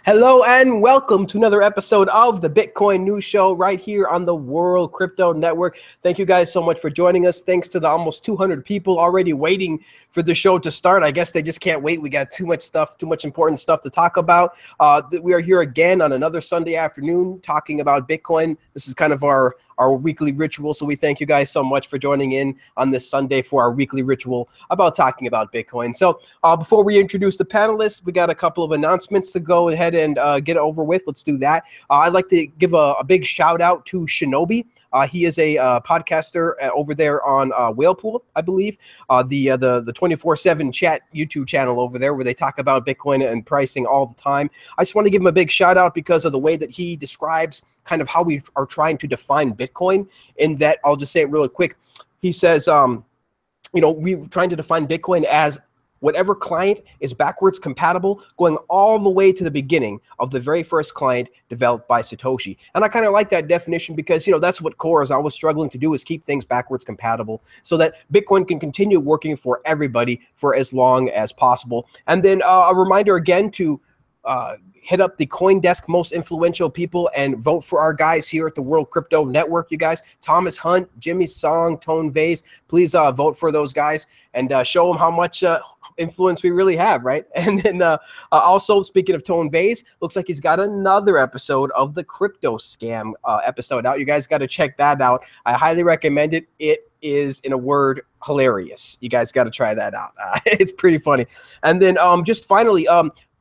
Hello and welcome to another episode of the Bitcoin News Show right here on the World Crypto Network. Thank you guys so much for joining us. Thanks to the almost 200 people already waiting for the show to start. I guess they just can't wait. We got too much stuff, too much important stuff to talk about. We are here again on another Sunday afternoon talking about Bitcoin. This is kind of our weekly ritual. So we thank you guys so much for joining in on this Sunday for our weekly ritual about talking about Bitcoin. So before we introduce the panelists, we got a couple of announcements to go ahead and get over with. Let's do that. I'd like to give a big shout out to Shanobi. He is a podcaster over there on Whalepool, I believe, the 24/7 chat YouTube channel over there where they talk about Bitcoin and pricing all the time. I just want to give him a big shout out because of the way that he describes kind of how we are trying to define Bitcoin. In that, I'll just say it really quick. He says, we're trying to define Bitcoin as whatever client is backwards compatible, going all the way to the beginning of the very first client developed by Satoshi. And I kind of like that definition because, that's what Core is always struggling to do, is keep things backwards compatible so that Bitcoin can continue working for everybody for as long as possible. And then a reminder again to hit up the Coindesk most influential people and vote for our guys here at the World Crypto Network. You guys, Thomas Hunt, Jimmy, Song, Tone Vays, please vote for those guys and show them how much influence we really have, right? And then also, speaking of Tone Vays, looks like he's got another episode of the crypto scam episode out. You guys got to check that out. I highly recommend it. It is, in a word, hilarious. You guys got to try that out. It's pretty funny. And then just finally,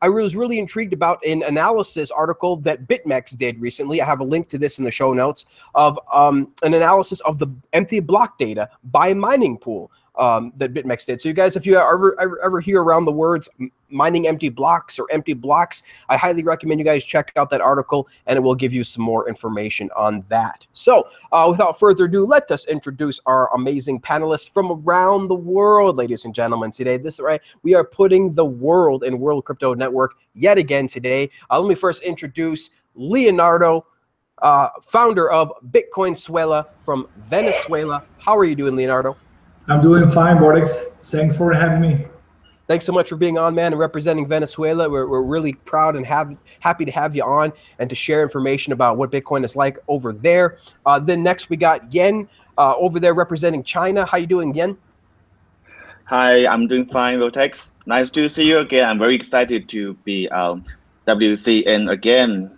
I was really intrigued about an analysis article that Bitmex did recently. I have a link to this in the show notes of an analysis of the empty block data by mining pool that Bitmex did. So you guys, if you ever hear around the words mining empty blocks or empty blocks, I highly recommend you guys check out that article and it will give you some more information on that. So without further ado, let us introduce our amazing panelists from around the world, ladies and gentlemen. Today, we are putting the world in World Crypto Network yet again today. Let me first introduce Leonardo, founder of Bitcoinzuela from Venezuela. How are you doing, Leonardo? I'm doing fine, Bordex. Thanks for having me. Thanks so much for being on, man, and representing Venezuela. We're really proud and happy to have you on and to share information about what Bitcoin is like over there. Then next we got Yen over there representing China. How you doing, Yen? Hi, I'm doing fine, Vortex. Nice to see you again. I'm very excited to be WCN again.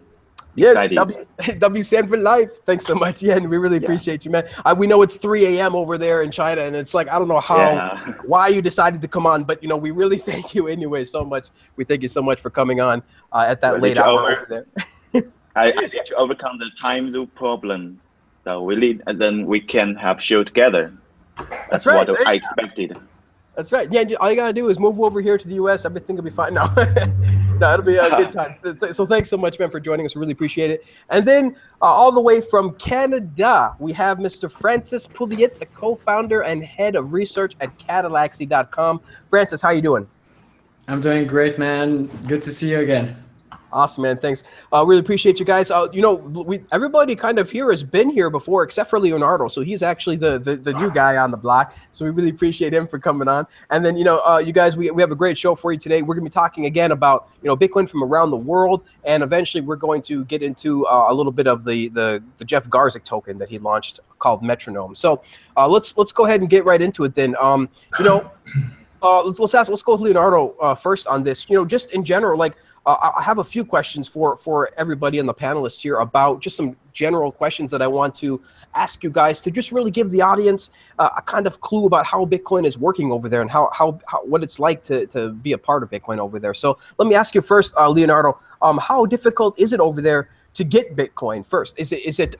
Yes, WCN for life. Thanks so much, Yen. We really appreciate you, man. We know it's 3 a.m. over there in China, and it's like, I don't know why you decided to come on, but we really thank you anyway so much. We thank you so much for coming on at that late hour over there. I need to overcome the time zone problem, so and then we can have show together. That's right. What I expected. That's right. Yeah, all you gotta do is move over here to the U.S. Everything will be fine. No, no, it'll be a good time. So thanks so much, man, for joining us. We really appreciate it. And then all the way from Canada, we have Mr. Francis Pouliot, the co-founder and head of research at Cadillacsy.com. Francis, how you doing? I'm doing great, man. Good to see you again. Awesome, man. Thanks. Really appreciate you guys. Everybody kind of here has been here before, except for Leonardo. So he's actually the new guy on the block. So we really appreciate him for coming on. And then, you guys, we have a great show for you today. We're going to be talking again about, Bitcoin from around the world. And eventually we're going to get into a little bit of the Jeff Garzik token that he launched called Metronome. So let's go ahead and get right into it then. Let's go with Leonardo first on this. Just in general, like, I have a few questions for everybody and the panelists here about just some general questions that I want to ask you guys to just really give the audience a kind of clue about how Bitcoin is working over there and what it's like to be a part of Bitcoin over there. So let me ask you first, Leonardo, how difficult is it over there to get Bitcoin first? Is it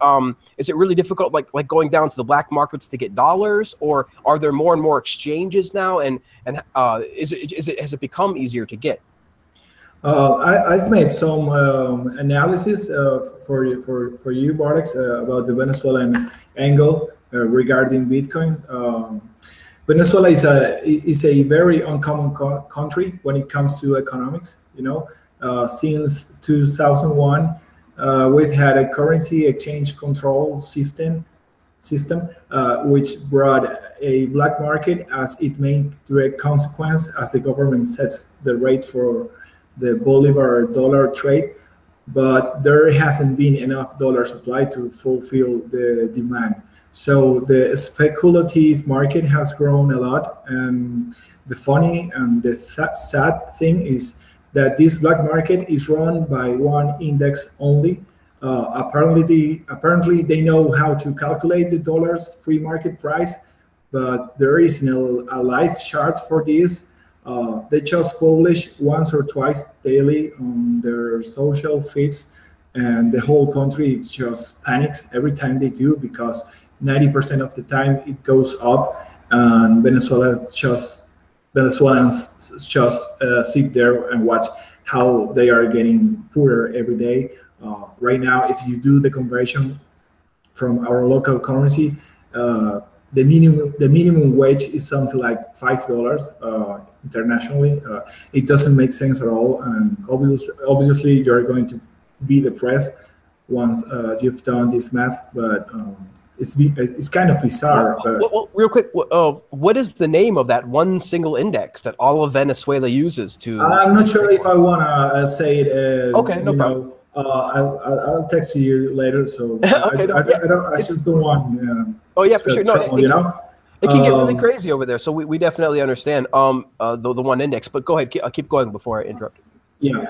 really difficult, like going down to the black markets to get dollars, or are there more and more exchanges now, and has it become easier to get? I've made some analysis for you, Bartex, about the Venezuelan angle regarding Bitcoin. Venezuela is a very uncommon country when it comes to economics. Since 2001, we've had a currency exchange control system, which brought a black market as its main direct consequence, as the government sets the rate for the Bolivar dollar trade, but there hasn't been enough dollar supply to fulfill the demand. So the speculative market has grown a lot. And the funny and the sad thing is that this black market is run by one index only. Apparently, they know how to calculate the dollar's free market price, but there is no a live chart for this. They just publish once or twice daily on their social feeds, and the whole country just panics every time they do, because 90% of the time it goes up, and Venezuelans just sit there and watch how they are getting poorer every day. Right now, if you do the conversion from our local currency, the minimum wage is something like $5 internationally. It doesn't make sense at all, and obviously you're going to be depressed once you've done this math. But it's kind of bizarre. Well, real quick, what is the name of that one single index that all of Venezuela uses to? I'm not sure if I want to say it. Okay, no problem. I'll text you later. So okay, I just don't want. Oh yeah, for sure. No, trouble, it can get really crazy over there. So we definitely understand the one index. But go ahead, keep going before I interrupt. Yeah,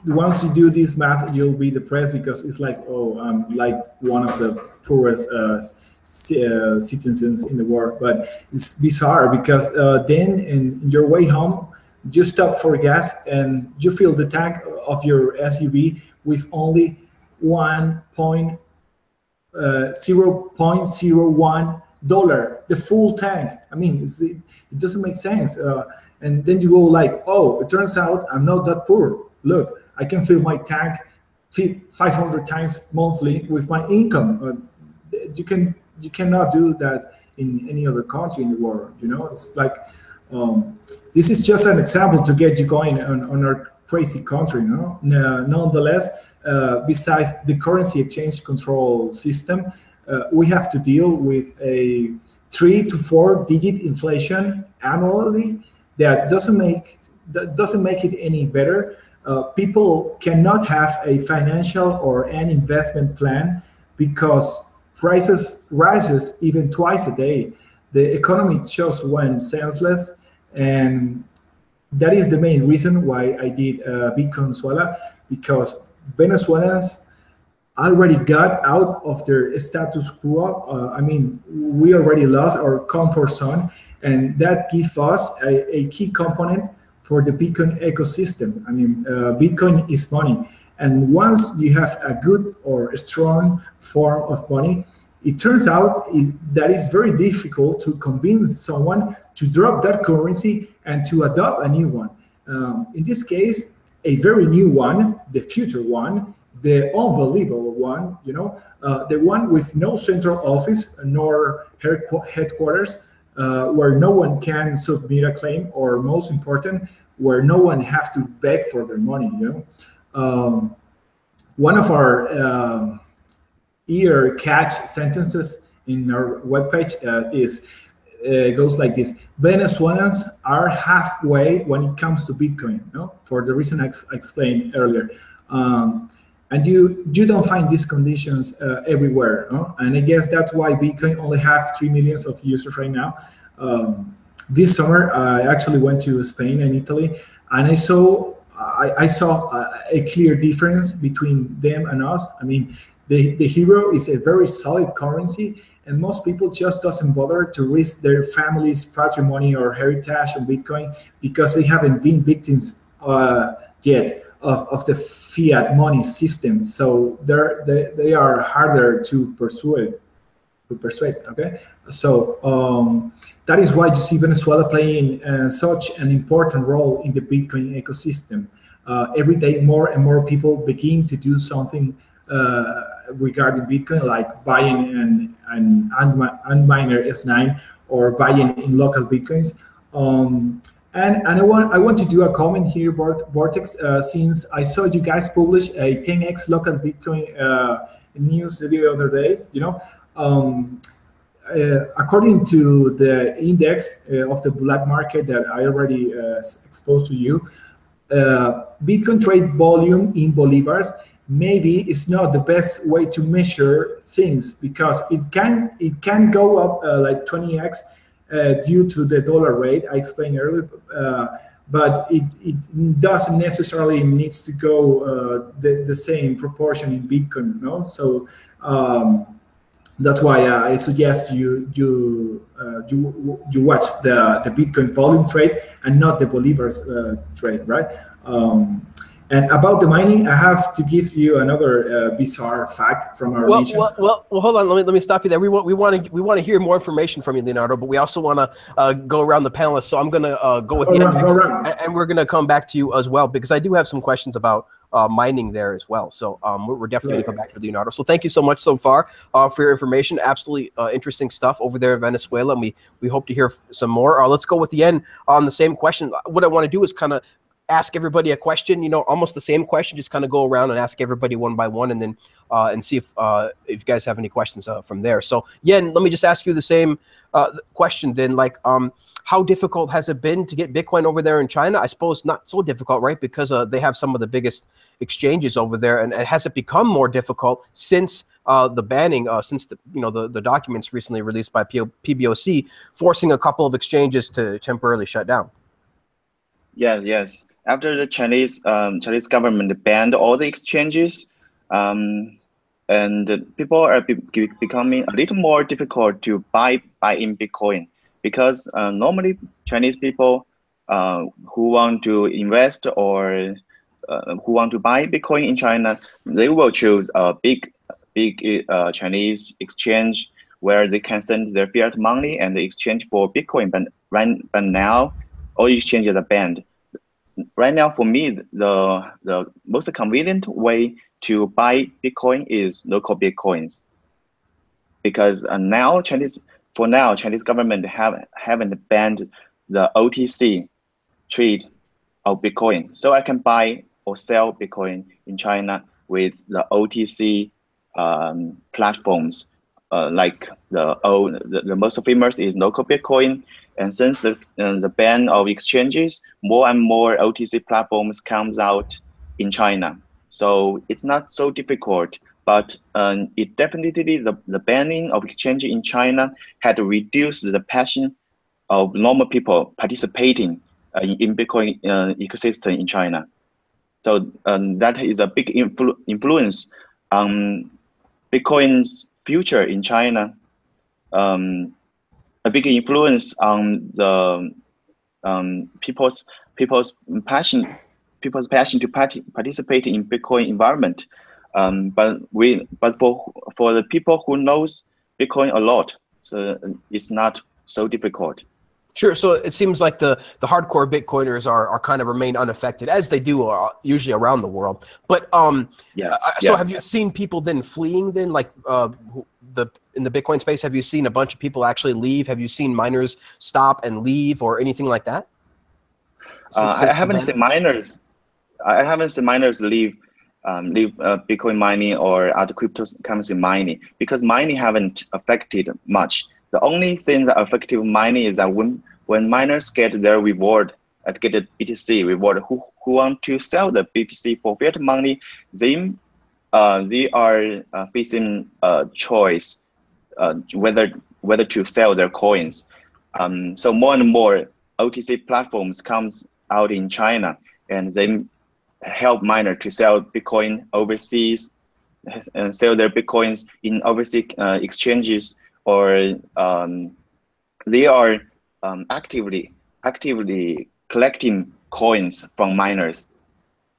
once you do this math, you'll be depressed, because it's like, oh, I'm like one of the poorest citizens in the world. But it's bizarre, because then in your way home, you stop for gas and you fill the tank of your SUV with only 0.01 dollar, the full tank. I mean, it doesn't make sense. And then you go like, oh, it turns out I'm not that poor. Look, I can fill my tank 500 times monthly with my income. You cannot do that in any other country in the world. It's like, this is just an example to get you going on our crazy country. Nonetheless, besides the currency exchange control system, we have to deal with a 3 to 4 digit inflation annually that doesn't make it any better. People cannot have a financial or an investment plan, because prices rises even twice a day. The economy just went senseless, and that is the main reason why I did Bitcoin Venezuela, because Venezuelans already got out of their status quo. We already lost our comfort zone, and that gives us a key component for the Bitcoin ecosystem. Bitcoin is money, and once you have a good or a strong form of money, it turns out that it's very difficult to convince someone to drop that currency and to adopt a new one. In this case, a very new one, the future one, the unbelievable one, the one with no central office nor headquarters, where no one can submit a claim, or most important, where no one have to beg for their money. One of our ear catch sentences in our webpage goes like this: Venezuelans are halfway when it comes to Bitcoin, for the reason I explained earlier. And you don't find these conditions everywhere, and I guess that's why Bitcoin only have 3 million of users right now. This summer, I actually went to Spain and Italy, and I saw a clear difference between them and us. The euro is a very solid currency, and most people just doesn't bother to risk their family's patrimony or heritage on Bitcoin, because they haven't been victims yet of the fiat money system. So they are harder to persuade. Okay, so that is why you see Venezuela playing such an important role in the Bitcoin ecosystem. Every day, more and more people begin to do something regarding Bitcoin, like buying an Antminer S9 or buying in local Bitcoins. And I want to do a comment here, Vortex, since I saw you guys publish a 10x local Bitcoin news the other day. According to the index of the black market that I already exposed to you, Bitcoin trade volume in bolivars maybe is not the best way to measure things, because it can go up like 20x due to the dollar rate I explained earlier, but it doesn't necessarily needs to go the same proportion in Bitcoin, So that's why I suggest you watch the Bitcoin volume trade and not the bolivars trade, right? And about the mining, I have to give you another bizarre fact from our nation. Well, hold on. Let me stop you there. We want to hear more information from you, Leonardo, but we also want to go around the panelists. So I'm going to go with you next, and we're going to come back to you as well, because I do have some questions about mining there as well. So we're definitely going to come back to Leonardo. So thank you so much so far for your information. Absolutely interesting stuff over there in Venezuela, and we hope to hear some more. Let's go with Yen on the same question. What I want to do is kind of ask everybody a question, almost the same question, just kind of go around and ask everybody one by one, and then and see if you guys have any questions from there. So Yen, let me just ask you the same question then, like how difficult has it been to get Bitcoin over there in China? I suppose not so difficult, right? Because they have some of the biggest exchanges over there, and has it become more difficult since the banning, since the documents recently released by PBOC forcing a couple of exchanges to temporarily shut down? Yes. After the Chinese government banned all the exchanges, and people are becoming a little more difficult to buy in Bitcoin, because normally Chinese people who want to invest or who want to buy Bitcoin in China, they will choose a big Chinese exchange where they can send their fiat money and exchange for Bitcoin. But now all exchanges are banned. Right now, for me, the most convenient way to buy Bitcoin is local Bitcoins, because now Chinese government haven't banned the OTC trade of Bitcoin, so I can buy or sell Bitcoin in China with the OTC platforms. Like the most famous is local Bitcoin. And since the ban of exchanges, more and more OTC platforms comes out in China. So it's not so difficult, but it definitely, the banning of exchange in China had reduced the passion of normal people participating in Bitcoin ecosystem in China. So that is a big influence on Bitcoin's future in China. A big influence on the people's passion to participate in Bitcoin environment. But for the people who knows Bitcoin a lot, so it's not so difficult. Sure. So it seems like the hardcore Bitcoiners are kind of remain unaffected, as they do usually around the world. But so have you seen people then fleeing then, like in the Bitcoin space? Have you seen a bunch of people actually leave? Have you seen miners stop and leave or anything like that? I haven't seen miners. I haven't seen miners leave Bitcoin mining or other cryptocurrency mining, because mining haven't affected much. The only thing that affected mining is that when miners get their reward, get a BTC reward, who want to sell the BTC for fiat money, they are facing a choice whether to sell their coins. So more and more OTC platforms comes out in China, and they help miners to sell Bitcoin overseas and sell their Bitcoins in overseas exchanges, or they are actively collecting coins from miners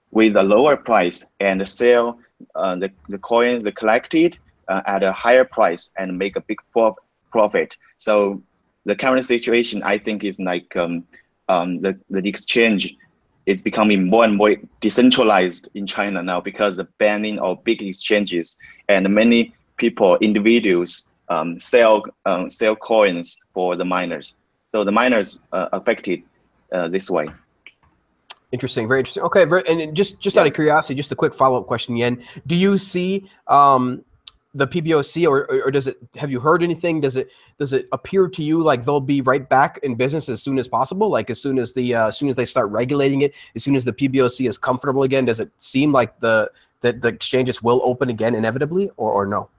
with a lower price and sell the coins they collected at a higher price and make a big profit. So the current situation, I think, is like the exchange is becoming more and more decentralized in China now, because the banning of big exchanges, and many people, individuals, sell coins for the miners. So the miners affected this way. Interesting, very interesting. Okay, and just out of curiosity, just a quick follow-up question, Yen. Do you see the PBOC, or does it? Have you heard anything? Does it appear to you like they'll be right back in business as soon as possible? Like as soon as they start regulating it, as soon as the PBOC is comfortable again, does it seem like the exchanges will open again inevitably, or no?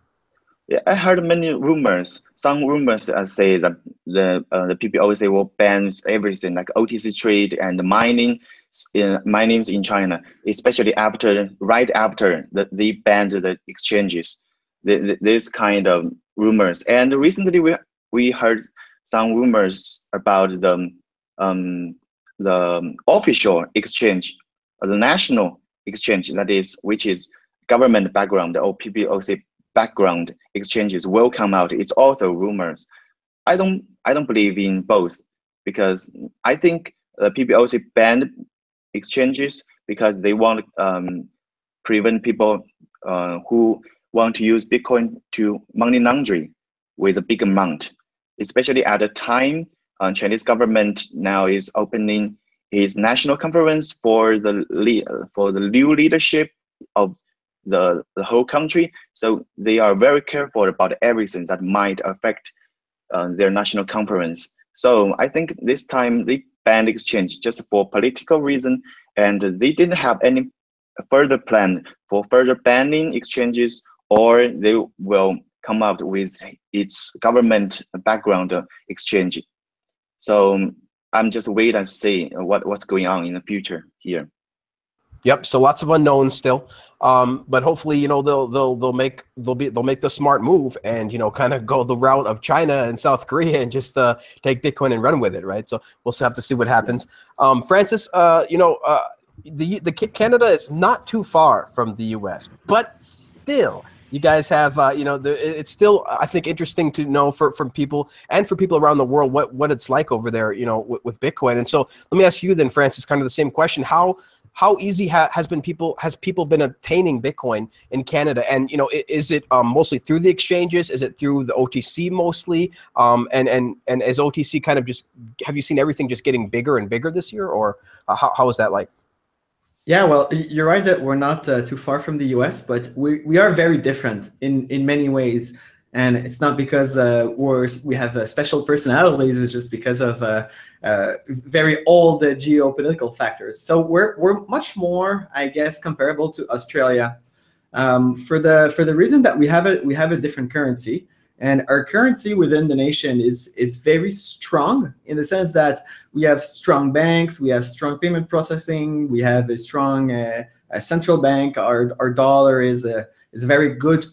Yeah, I heard many rumors. Some rumors say that the PBOC will ban everything like OTC trade and mining, minings in China, especially right after they banned the exchanges. This kind of rumors. And recently we heard some rumors about the official exchange, the national exchange, which is government background or PBOC background exchanges will come out. It's also rumors. I don't believe in both, because I think the PBOC banned exchanges because they want prevent people who want to use Bitcoin to money laundering with a big amount, especially at a time Chinese government now is opening its national conference for the new leadership of the whole country. So they are very careful about everything that might affect their national conference. So I think this time they banned exchange just for political reason, and they didn't have any further plan for further banning exchanges, or they will come out with its government background exchange. So I'm just wait and see what's going on in the future here. Yep. So lots of unknowns still, but hopefully, you know, they'll make the smart move and, you know, kind of go the route of China and South Korea and just take Bitcoin and run with it, right? So we'll have to see what happens. Francis, you know, the Canada is not too far from the U.S., but still, you guys have, you know, it's still, I think, interesting to know from people and for people around the world what it's like over there, you know, with Bitcoin. And so let me ask you then, Francis, kind of the same question: How easy has people been obtaining Bitcoin in Canada? And, you know, is it mostly through the exchanges? Is it through the OTC mostly? And is OTC kind of just, have you seen everything just getting bigger and bigger this year, or how is that like? Yeah, well, you're right that we're not too far from the US, but we are very different in many ways. And it's not because we have special personalities, it's just because of very old geopolitical factors. So we're much more, I guess, comparable to Australia for the reason that we have a different currency. And our currency within the nation is very strong in the sense that we have strong banks, we have strong payment processing, we have a strong central bank. Our dollar is a very good,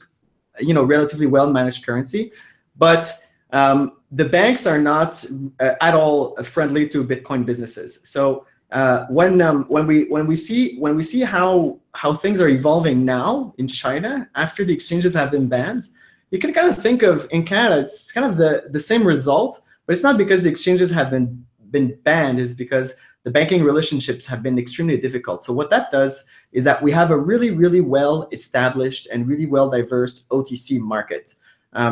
you know, relatively well managed currency, but the banks are not at all friendly to Bitcoin businesses. So when we see how things are evolving now in China after the exchanges have been banned, you can kind of think of in Canada, it's kind of the same result, but it's not because the exchanges have been banned, it's because the banking relationships have been extremely difficult. So what that does is that we have a really, really well established and really well diverse OTC market,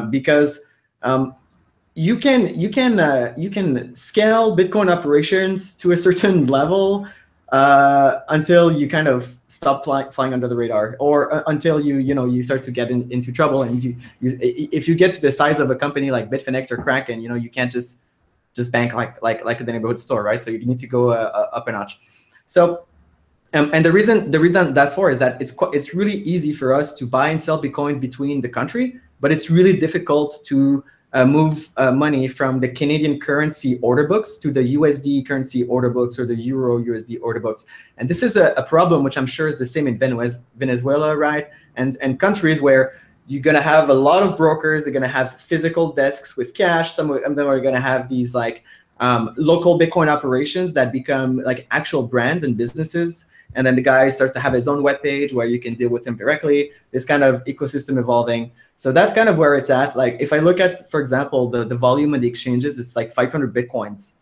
because you can scale Bitcoin operations to a certain level until you kind of stop flying under the radar, or until you start to get into trouble. And if you get to the size of a company like Bitfinex or Kraken, you know, you can't just bank like the neighborhood store, right? So you need to go up a notch. So and the reason that's for is that it's really easy for us to buy and sell Bitcoin between the country, but it's really difficult to move money from the Canadian currency order books to the USD currency order books or the Euro USD order books. And this is a problem which I'm sure is the same in Venezuela, right? And countries where you're going to have a lot of brokers, they're going to have physical desks with cash. Some of them are going to have these like local Bitcoin operations that become like actual brands and businesses. And then the guy starts to have his own webpage where you can deal with him directly. This kind of ecosystem evolving. So that's kind of where it's at. Like if I look at, for example, the volume of the exchanges, it's like 500 Bitcoins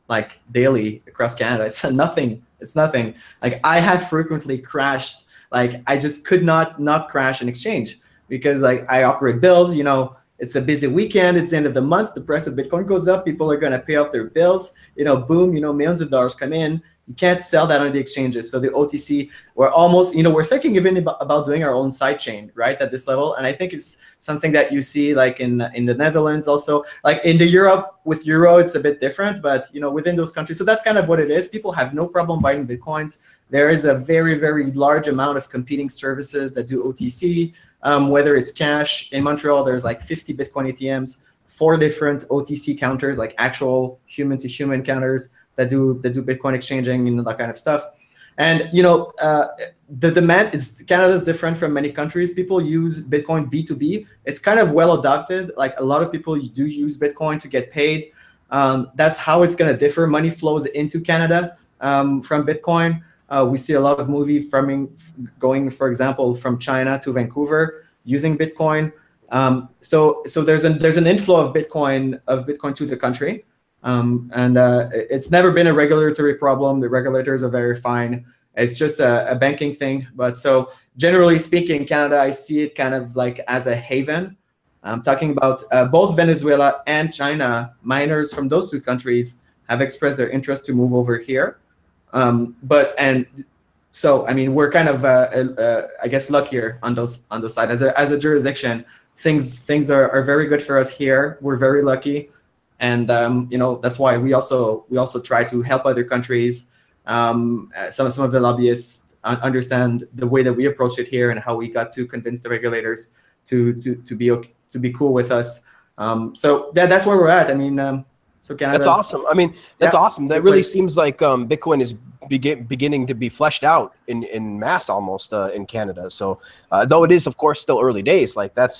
like daily across Canada. It's nothing. It's nothing. Like I have frequently crashed. Like I just could not crash an exchange because like I operate bills, you know, it's a busy weekend. It's the end of the month. The price of Bitcoin goes up. People are going to pay off their bills. You know, boom, you know, millions of dollars come in. You can't sell that on the exchanges. So the OTC, we're almost, you know, we're thinking even about doing our own side chain, right, at this level. And I think it's something that you see like in the Netherlands also. Like in the Europe, with Euro, it's a bit different, but, you know, within those countries. So that's kind of what it is. People have no problem buying Bitcoins. There is a very, very large amount of competing services that do OTC, whether it's cash. In Montreal, there's like 50 Bitcoin ATMs, 4 different OTC counters, like actual human-to-human counters that do Bitcoin exchanging and that kind of stuff. And you know, the demand Canada's different from many countries. People use Bitcoin B2B. It's kind of well adopted. Like a lot of people do use Bitcoin to get paid. That's how it's going to differ. Money flows into Canada from Bitcoin. We see a lot of going, for example, from China to Vancouver using Bitcoin. So there's an inflow of Bitcoin to the country. And it's never been a regulatory problem. The regulators are very fine. It's just a banking thing. But so generally speaking, Canada, I see it kind of like as a haven. I'm talking about both Venezuela and China. Miners from those 2 countries have expressed their interest to move over here. So I mean, we're kind of I guess luckier on those sides. As a jurisdiction, things are very good for us here. We're very lucky. And you know, that's why we also try to help other countries. Some of the lobbyists understand the way that we approach it here and how we got to convince the regulators to be cool with us. So that's where we're at. I mean, so Canada's, that's awesome. I mean, that's awesome. That really seems like Bitcoin is beginning to be fleshed out in mass almost in Canada. So though it is, of course, still early days, like that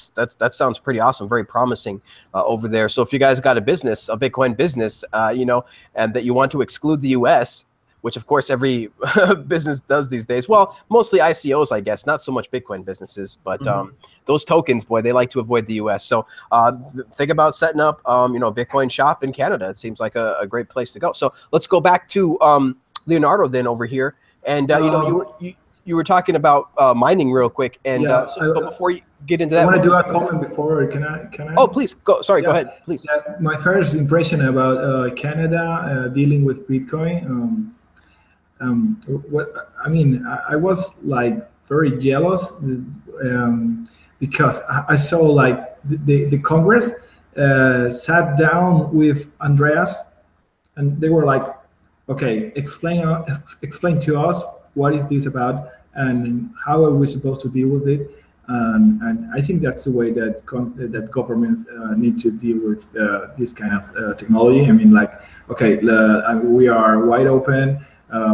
sounds pretty awesome, very promising over there. So if you guys got a Bitcoin business, you know, and that you want to exclude the US, which of course every business does these days. Well, mostly ICOs, I guess, not so much Bitcoin businesses, but those tokens, boy, they like to avoid the US. So think about setting up, you know, a Bitcoin shop in Canada. It seems like a great place to go. So let's go back to Leonardo then over here. And, you know, you were talking about mining real quick. And but before you get into that, I want to do a comment before. Can I? Oh, please go. Sorry, go ahead, please. Yeah, my first impression about Canada dealing with Bitcoin. What I mean, I was like very jealous because I saw like the Congress sat down with Andreas, and they were like, "Okay, explain to us what is this about, and how are we supposed to deal with it?" And I think that's the way that governments need to deal with this kind of technology. I mean, like, okay, we are wide open.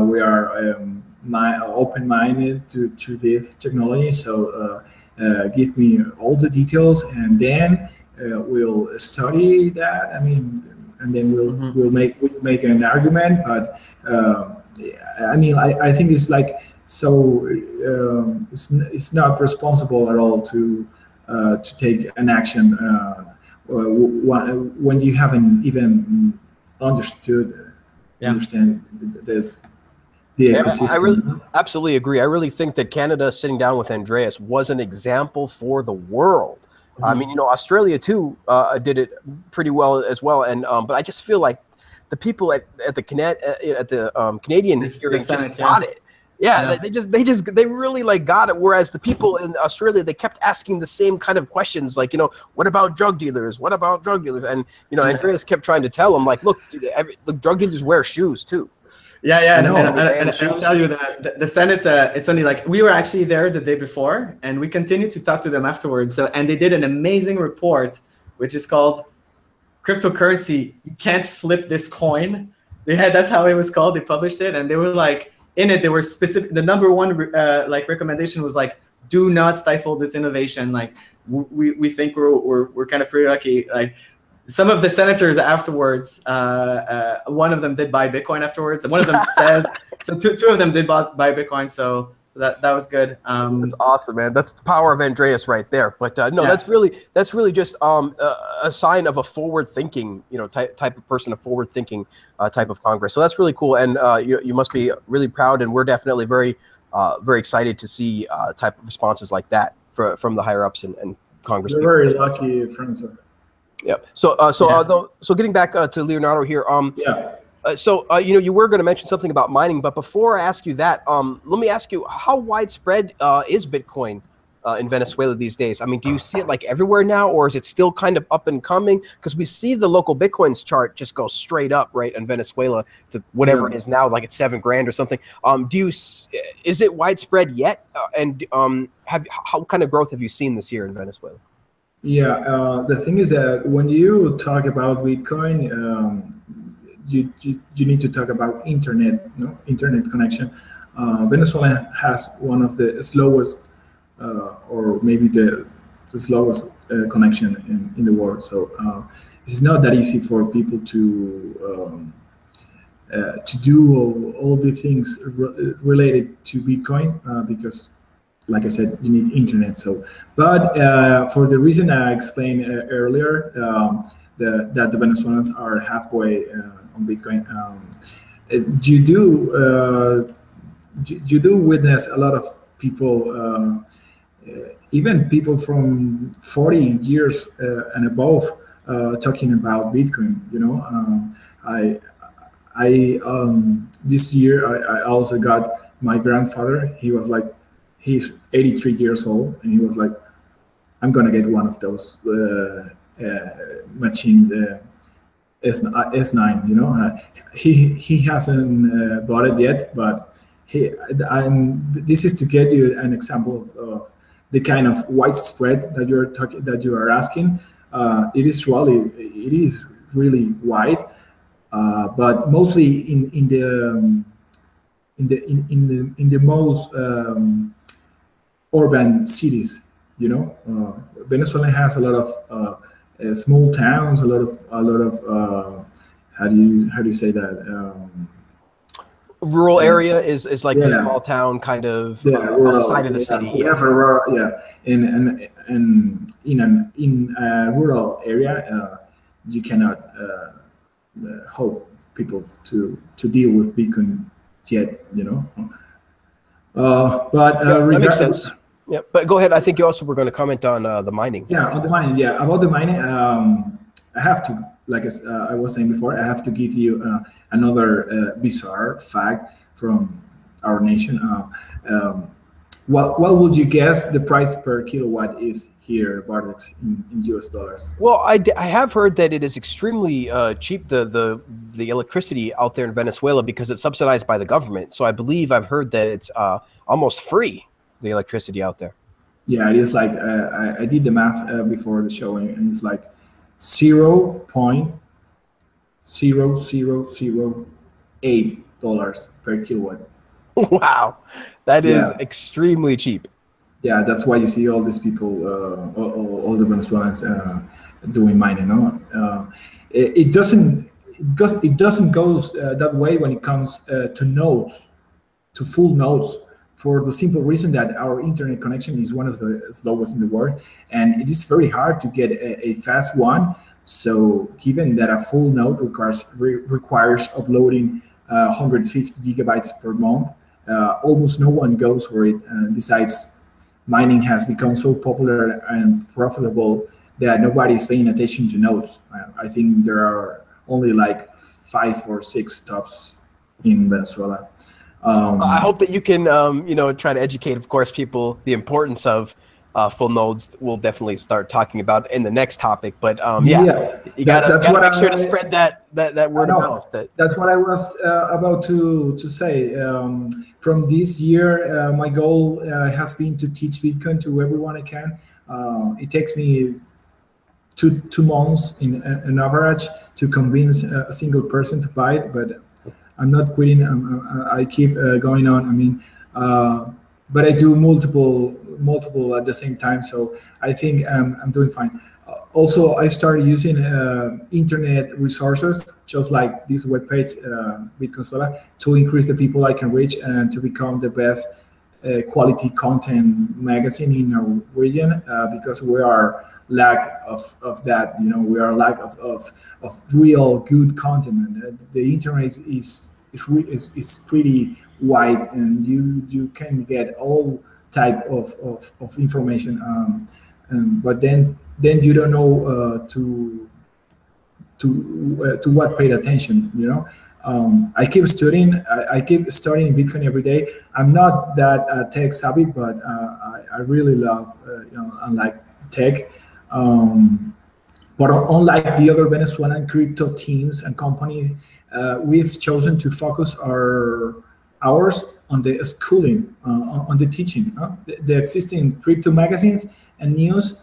We are open-minded to this technology. So give me all the details, and then we'll study that. I mean, and then we'll make an argument. But I mean, I think it's like, so it's not responsible at all to take an action when you haven't even understand the ecosystem. I really absolutely agree. I really think that Canada sitting down with Andreas was an example for the world. I mean, you know, Australia too did it pretty well as well, and but I just feel like the people at the Canadian hearing just got it. Yeah, they really like got it. Whereas the people in Australia, they kept asking the same kind of questions, like, you know, what about drug dealers? What about drug dealers? And you know, Andreas kept trying to tell them, like, look, look, drug dealers wear shoes too. Yeah, and I'll tell you that the Senate, it's only like, we were actually there the day before, and we continued to talk to them afterwards. So, and they did an amazing report, which is called "Cryptocurrency, You Can't Flip This Coin." That's how it was called. They published it, and they were like, in it, they were specific. The number one like recommendation was like, do not stifle this innovation. Like, we think we're kind of pretty lucky. Like, some of the senators afterwards, one of them did buy Bitcoin afterwards, and one of them says, so two of them did buy Bitcoin, so that was good. That's awesome, man. That's the power of Andreas right there. But no, yeah, that's really just a sign of a forward-thinking, you know, type of person, a forward-thinking type of Congress. So that's really cool, and you must be really proud, and we're definitely very excited to see type of responses like that from the higher ups and Congress. You're very lucky, Francois. Yeah. So getting back to Leonardo here. You were going to mention something about mining, but before I ask you that, let me ask you, how widespread is Bitcoin in Venezuela these days? I mean, do you see it like everywhere now, or is it still kind of up and coming? Because we see the local Bitcoins chart just go straight up, right, in Venezuela to whatever it is now, like it's $7,000 or something. Is it widespread yet? How kind of growth have you seen this year in Venezuela? Yeah, the thing is that when you talk about Bitcoin, you need to talk about internet, internet connection. Venezuela has one of the slowest, or maybe the slowest connection in the world. So it's not that easy for people to do all the things related to Bitcoin because, like I said, you need internet. So, but for the reason I explained earlier, that the Venezuelans are halfway on Bitcoin, you do witness a lot of people, even people from 40 years and above, talking about Bitcoin. I this year I also got my grandfather. He's 83 years old, and he was like, I'm gonna get one of those machines, S9. He hasn't bought it yet, but this is to get you an example of the kind of widespread that you are asking. It is really wide, but mostly in the most urban cities. Venezuela has a lot of small towns, a lot of how do you say that? Rural area is like the small town kind of rural, outside of the city. We have a rural, and in a rural area, you cannot hope people to deal with Bitcoin yet. But that makes sense. Yeah, but go ahead. I think you also were going to comment on the mining. Yeah, on the mining. Yeah, about the mining, I have to, like I was saying before, I have to give you another bizarre fact from our nation. What would you guess the price per kilowatt is here, Bartex, in US dollars? Well, I have heard that it is extremely cheap, the electricity out there in Venezuela, because it's subsidized by the government. So I believe I've heard that it's almost free, the electricity out there. Yeah, it is like, I did the math before the show, and it's like 0.0008 per kilowatt. Wow, that is extremely cheap. Yeah, that's why you see all these people, all the Venezuelans doing mining. It doesn't go that way when it comes to nodes, to full nodes, for the simple reason that our internet connection is one of the slowest in the world, and it is very hard to get a fast one. So given that a full node requires uploading 150 gigabytes per month, almost no one goes for it. Besides, mining has become so popular and profitable that nobody is paying attention to nodes. I think there are only like 5 or 6 tops in Venezuela. I hope that you can, try to educate, of course, people the importance of full nodes. We'll definitely start talking about in the next topic. But you gotta make sure to spread that word of mouth. That's what I was about to say. From this year, my goal has been to teach Bitcoin to everyone I can. It takes me two months in an average to convince a single person to buy it, but I'm not quitting. I keep going on. I mean, but I do multiple at the same time. So I think I'm doing fine. Also, I started using internet resources, just like this webpage, Bitcoin, to increase the people I can reach and to become the best quality content magazine in our region, because we are lack of that. We are lack of real good content. And the internet is pretty wide, and you can get all type of information. But then you don't know to what paid attention. I keep studying. I keep studying Bitcoin every day. I'm not that tech savvy, but I really love, unlike tech. But unlike the other Venezuelan crypto teams and companies, we've chosen to focus ours on the schooling, on the teaching. The existing crypto magazines and news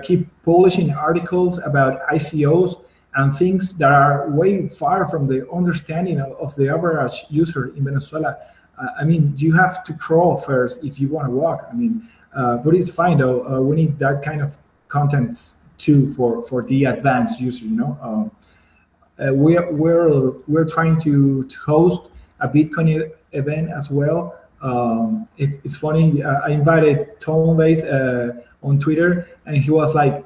keep publishing articles about ICOs and things that are way far from the understanding of the average user in Venezuela. I mean, you have to crawl first if you want to walk. I mean, but it's fine though. We need that kind of content too for the advanced user. We're trying to host a Bitcoin event as well. It's funny. I invited Tone Vays on Twitter, and he was like,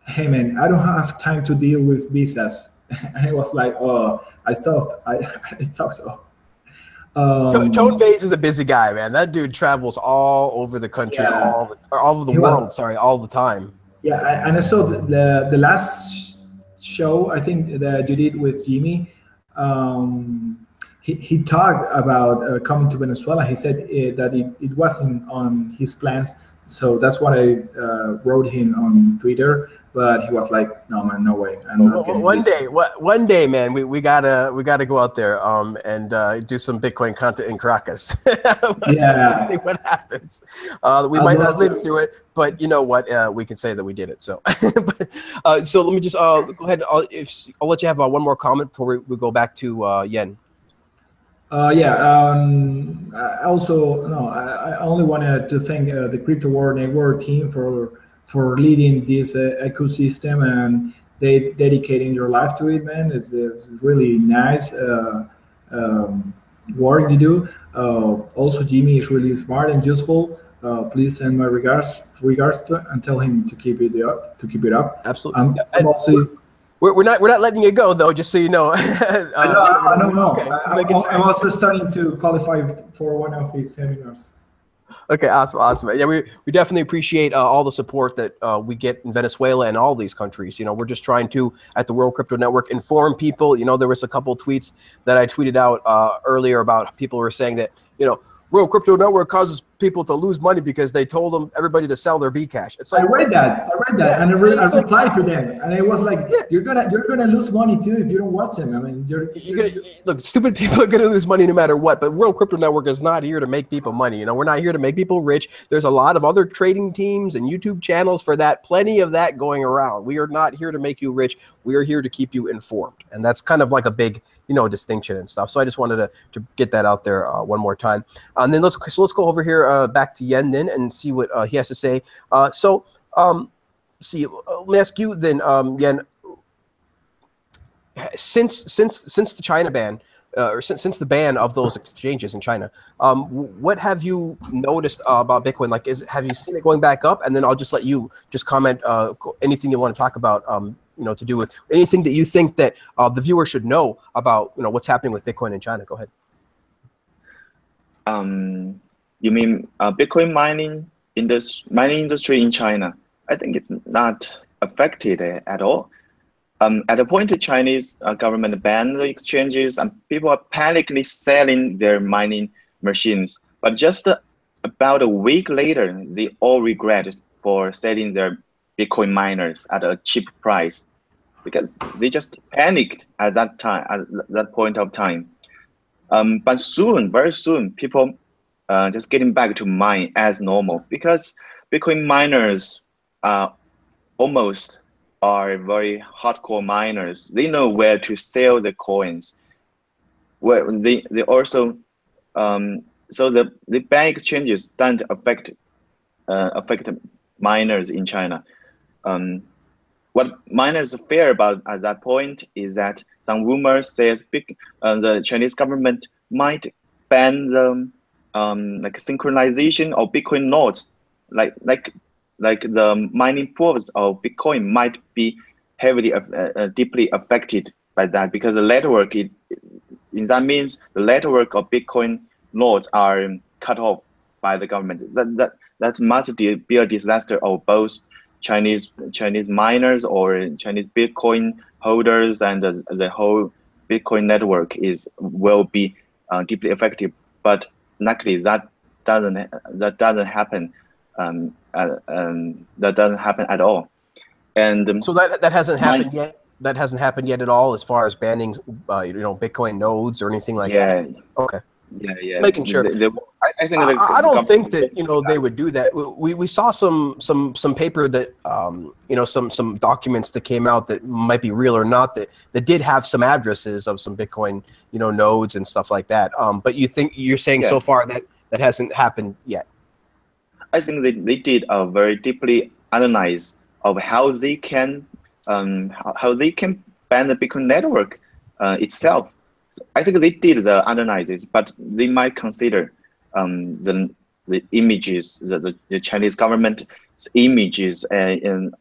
"Hey man, I don't have time to deal with visas." And I was like, "Oh, I thought so." Tone Vays is a busy guy, man. That dude travels all over the country, Yeah. all over the world. Sorry, all the time. Yeah, and I saw the last show I think that you did with Jimmy. He talked about coming to Venezuela. He said that it wasn't on his plans, so that's what I wrote him on Twitter. But he was like, "No man, no way. I'm not getting this." One day, man, we gotta go out there and do some Bitcoin content in Caracas. Yeah. Let's see what happens. We might not live through it, but you know what? We can say that we did it. So, so let me just go ahead. I'll let you have one more comment before we go back to Yen. I also I only wanted to thank the Crypto War Network team for leading this ecosystem and dedicating your life to it, man. It's really nice work you do. Also, Jimmy is really smart and useful. Please send my regards to and tell him to keep it up. Absolutely. I'm also. We're not letting you go though, just so you know. I don't know. Okay, I'm also starting to qualify for one of his seminars. Okay, awesome. Yeah, we definitely appreciate all the support that we get in Venezuela and all these countries. We're just trying to, at the World Crypto Network, inform people. There was a couple of tweets that I tweeted out earlier about people who were saying that, World Crypto Network causes people to lose money because they told them everybody to sell their Bcash. It's like, I read that, yeah, and I replied to them, and I was like, yeah. you're gonna lose money too if you don't watch them. I mean, look, stupid people are gonna lose money no matter what. But World Crypto Network is not here to make people money. We're not here to make people rich. There's a lot of other trading teams and YouTube channels for that. Plenty of that going around. We are not here to make you rich. We are here to keep you informed, and that's kind of like a big distinction and stuff. So I just wanted to get that out there one more time. And then let's go over here back to Yen then and see what he has to say. Let me ask you then, Yen. Since the China ban, or since the ban of those exchanges in China, what have you noticed about Bitcoin? Like, have you seen it going back up? And then I'll just let you just comment anything you want to talk about. To do with anything that you think that the viewer should know about, what's happening with Bitcoin in China. Go ahead. You mean Bitcoin mining industry in China? I think it's not affected at all. At a point, the Chinese government banned the exchanges, and people are panically selling their mining machines. But just about a week later, they all regret for selling their Bitcoin miners at a cheap price, because they just panicked at that time, at that point of time. But soon, very soon, people just getting back to mine as normal, because Bitcoin miners almost are very hardcore miners. They know where to sell the coins. Where they also so the bank exchanges don't affect miners in China. What miners fear about at that point is that some rumors says the Chinese government might ban the like synchronization of Bitcoin nodes, like the mining pools of Bitcoin might be heavily deeply affected by that, because the network that means the network of Bitcoin nodes are cut off by the government. That must be a disaster of both Chinese miners or Chinese Bitcoin holders and the whole Bitcoin network will be deeply effective, but luckily that doesn't happen. That doesn't happen at all. And so that hasn't happened yet. That hasn't happened yet at all, as far as banning, Bitcoin nodes or anything like that. Okay. Yeah. Just making sure. I think I don't think that they would do that. We saw some paper that some documents that came out that might be real or not, that did have some addresses of some Bitcoin nodes and stuff like that. But you're saying so far that hasn't happened yet. I think they did a very deeply analyze of how they can ban the Bitcoin network itself. So I think they did the analysis, but they might consider the images, the Chinese government's images in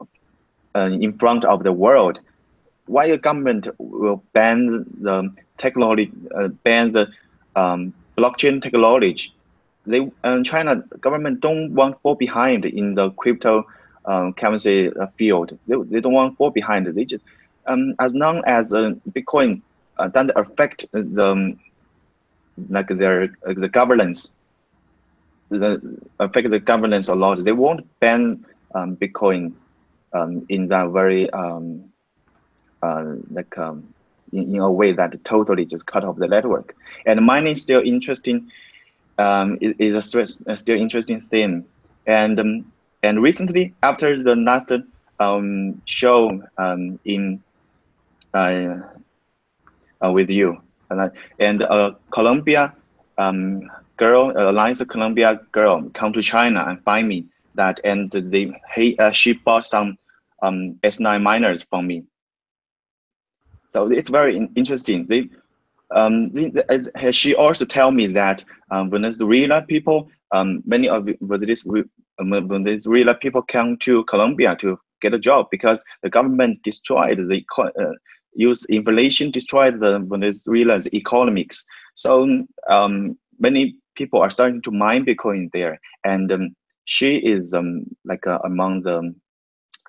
front of the world. Why a government will ban the technology, ban the blockchain technology? China government don't want to fall behind in the crypto currency field. They don't want to fall behind. They just as long as Bitcoin doesn't affect the governance, affect the governance a lot. They won't ban Bitcoin in that very in a way that totally just cut off the network. And mining is still interesting. Is a still interesting theme, and recently after the last show in with you and Colombia girl, Alliance Colombia girl, come to China and find me that, and she bought some S9 miners from me. So it's very interesting. She also tell me that Venezuela people, many of Venezuela people come to Colombia to get a job because the government destroyed use inflation, destroyed the Venezuela's economics. So many people are starting to mine Bitcoin there, and she is among the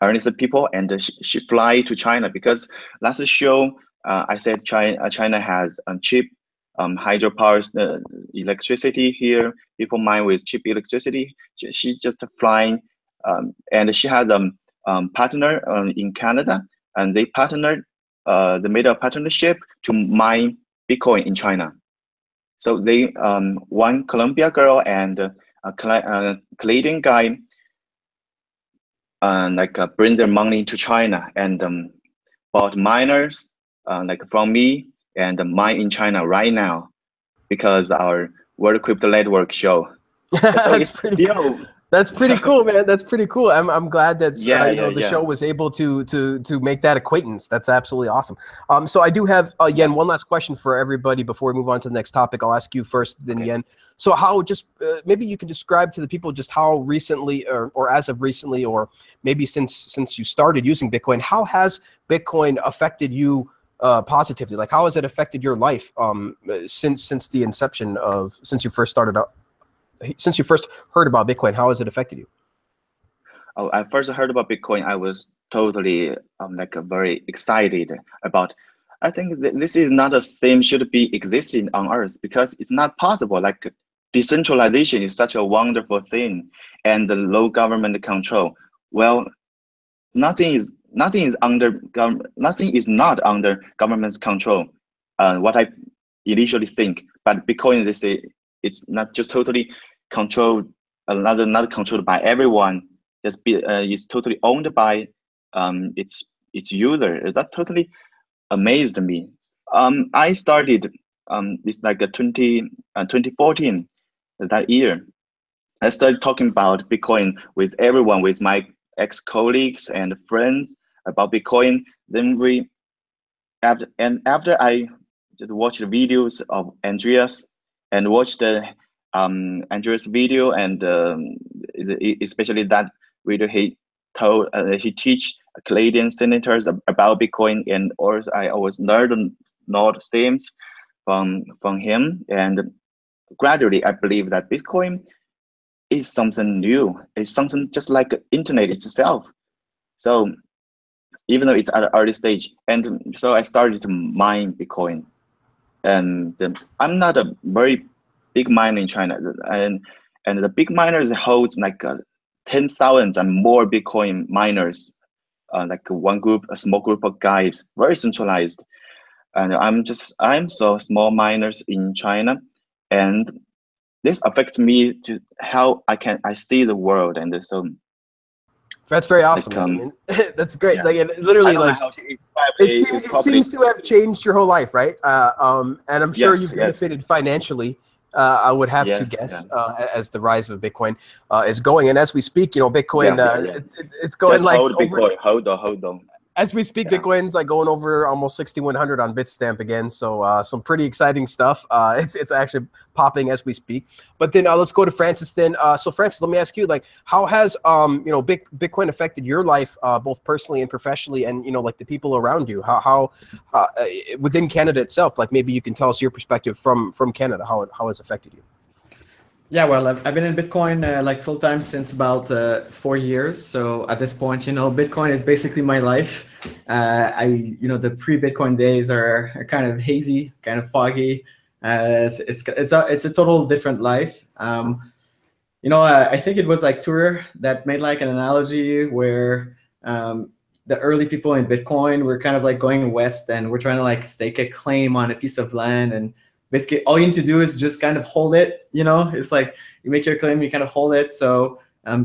earnest people, and she fly to China because last show I said China has cheap hydropower electricity here. People mine with cheap electricity. She just flying, and she has a partner in Canada, and they partnered. They made a partnership to mine Bitcoin in China. So they one Colombia girl and a Canadian guy bring their money to China and bought miners from me and mine in China right now because our World Crypto Network show. So that's pretty cool, man. That's pretty cool. I'm glad that the show was able to make that acquaintance. That's absolutely awesome. So I do have Yen, one last question for everybody before we move on to the next topic. I'll ask you first, then Yen. So how maybe you can describe to the people just how recently or as of recently, or maybe since you started using Bitcoin, how has Bitcoin affected you positively? Like, how has it affected your life since the inception of, since you first started up? Since you first heard about Bitcoin, how has it affected you? Oh, I first heard about Bitcoin. I was totally very excited about. I think this is not a thing should be existing on Earth because it's not possible. Like decentralization is such a wonderful thing, and the low government control. Well, nothing is not under government's control. What I initially think, but Bitcoin, they say it's not just totally controlled, not controlled by everyone. Just it's totally owned by its user. That totally amazed me. I started it's like 2014 that year. I started talking about Bitcoin with everyone, with my ex-colleagues and friends about Bitcoin. Then after I just watched the videos of Andreas and watched the Andreas video, and especially that video he teach Canadian senators about Bitcoin, and also I always learned lot of things from him, and gradually I believe that Bitcoin is something new. It's something just like internet itself. So even though it's at an early stage. And so I started to mine Bitcoin. And I'm not a very big miner in China, and the big miners holds like 10,000 and more Bitcoin miners, like one group, a small group of guys, very centralized. And I'm so small miners in China, and this affects me to how I see the world. And so That's very awesome. like, I mean, that's great. yeah. Like, it literally, I don't know like, how to it seems to have changed your whole life, right? And I'm sure Yes, you've yes. benefited financially. I would have to Yes, guess yeah. as the rise of Bitcoin is going, and as we speak, Bitcoin Yeah. it's going Just like hold over. Bitcoin, hold on. As we speak, Yeah. Bitcoin's like going over almost 6,100 on Bitstamp again. So some pretty exciting stuff. It's actually popping as we speak. But then let's go to Francis then. So Francis, let me ask you, like, how has Bitcoin affected your life, both personally and professionally, and like the people around you? How within Canada itself, like maybe you can tell us your perspective from Canada, how it has affected you. Yeah, well, I've been in Bitcoin like full time since about 4 years. So at this point, Bitcoin is basically my life. The pre-Bitcoin days are kind of hazy, kind of foggy. It's a total different life. I think it was like Turer that made like an analogy where the early people in Bitcoin were kind of like going west and we're trying to like stake a claim on a piece of land, and basically all you need to do is just kind of hold it. It's like you make your claim, you kind of hold it. So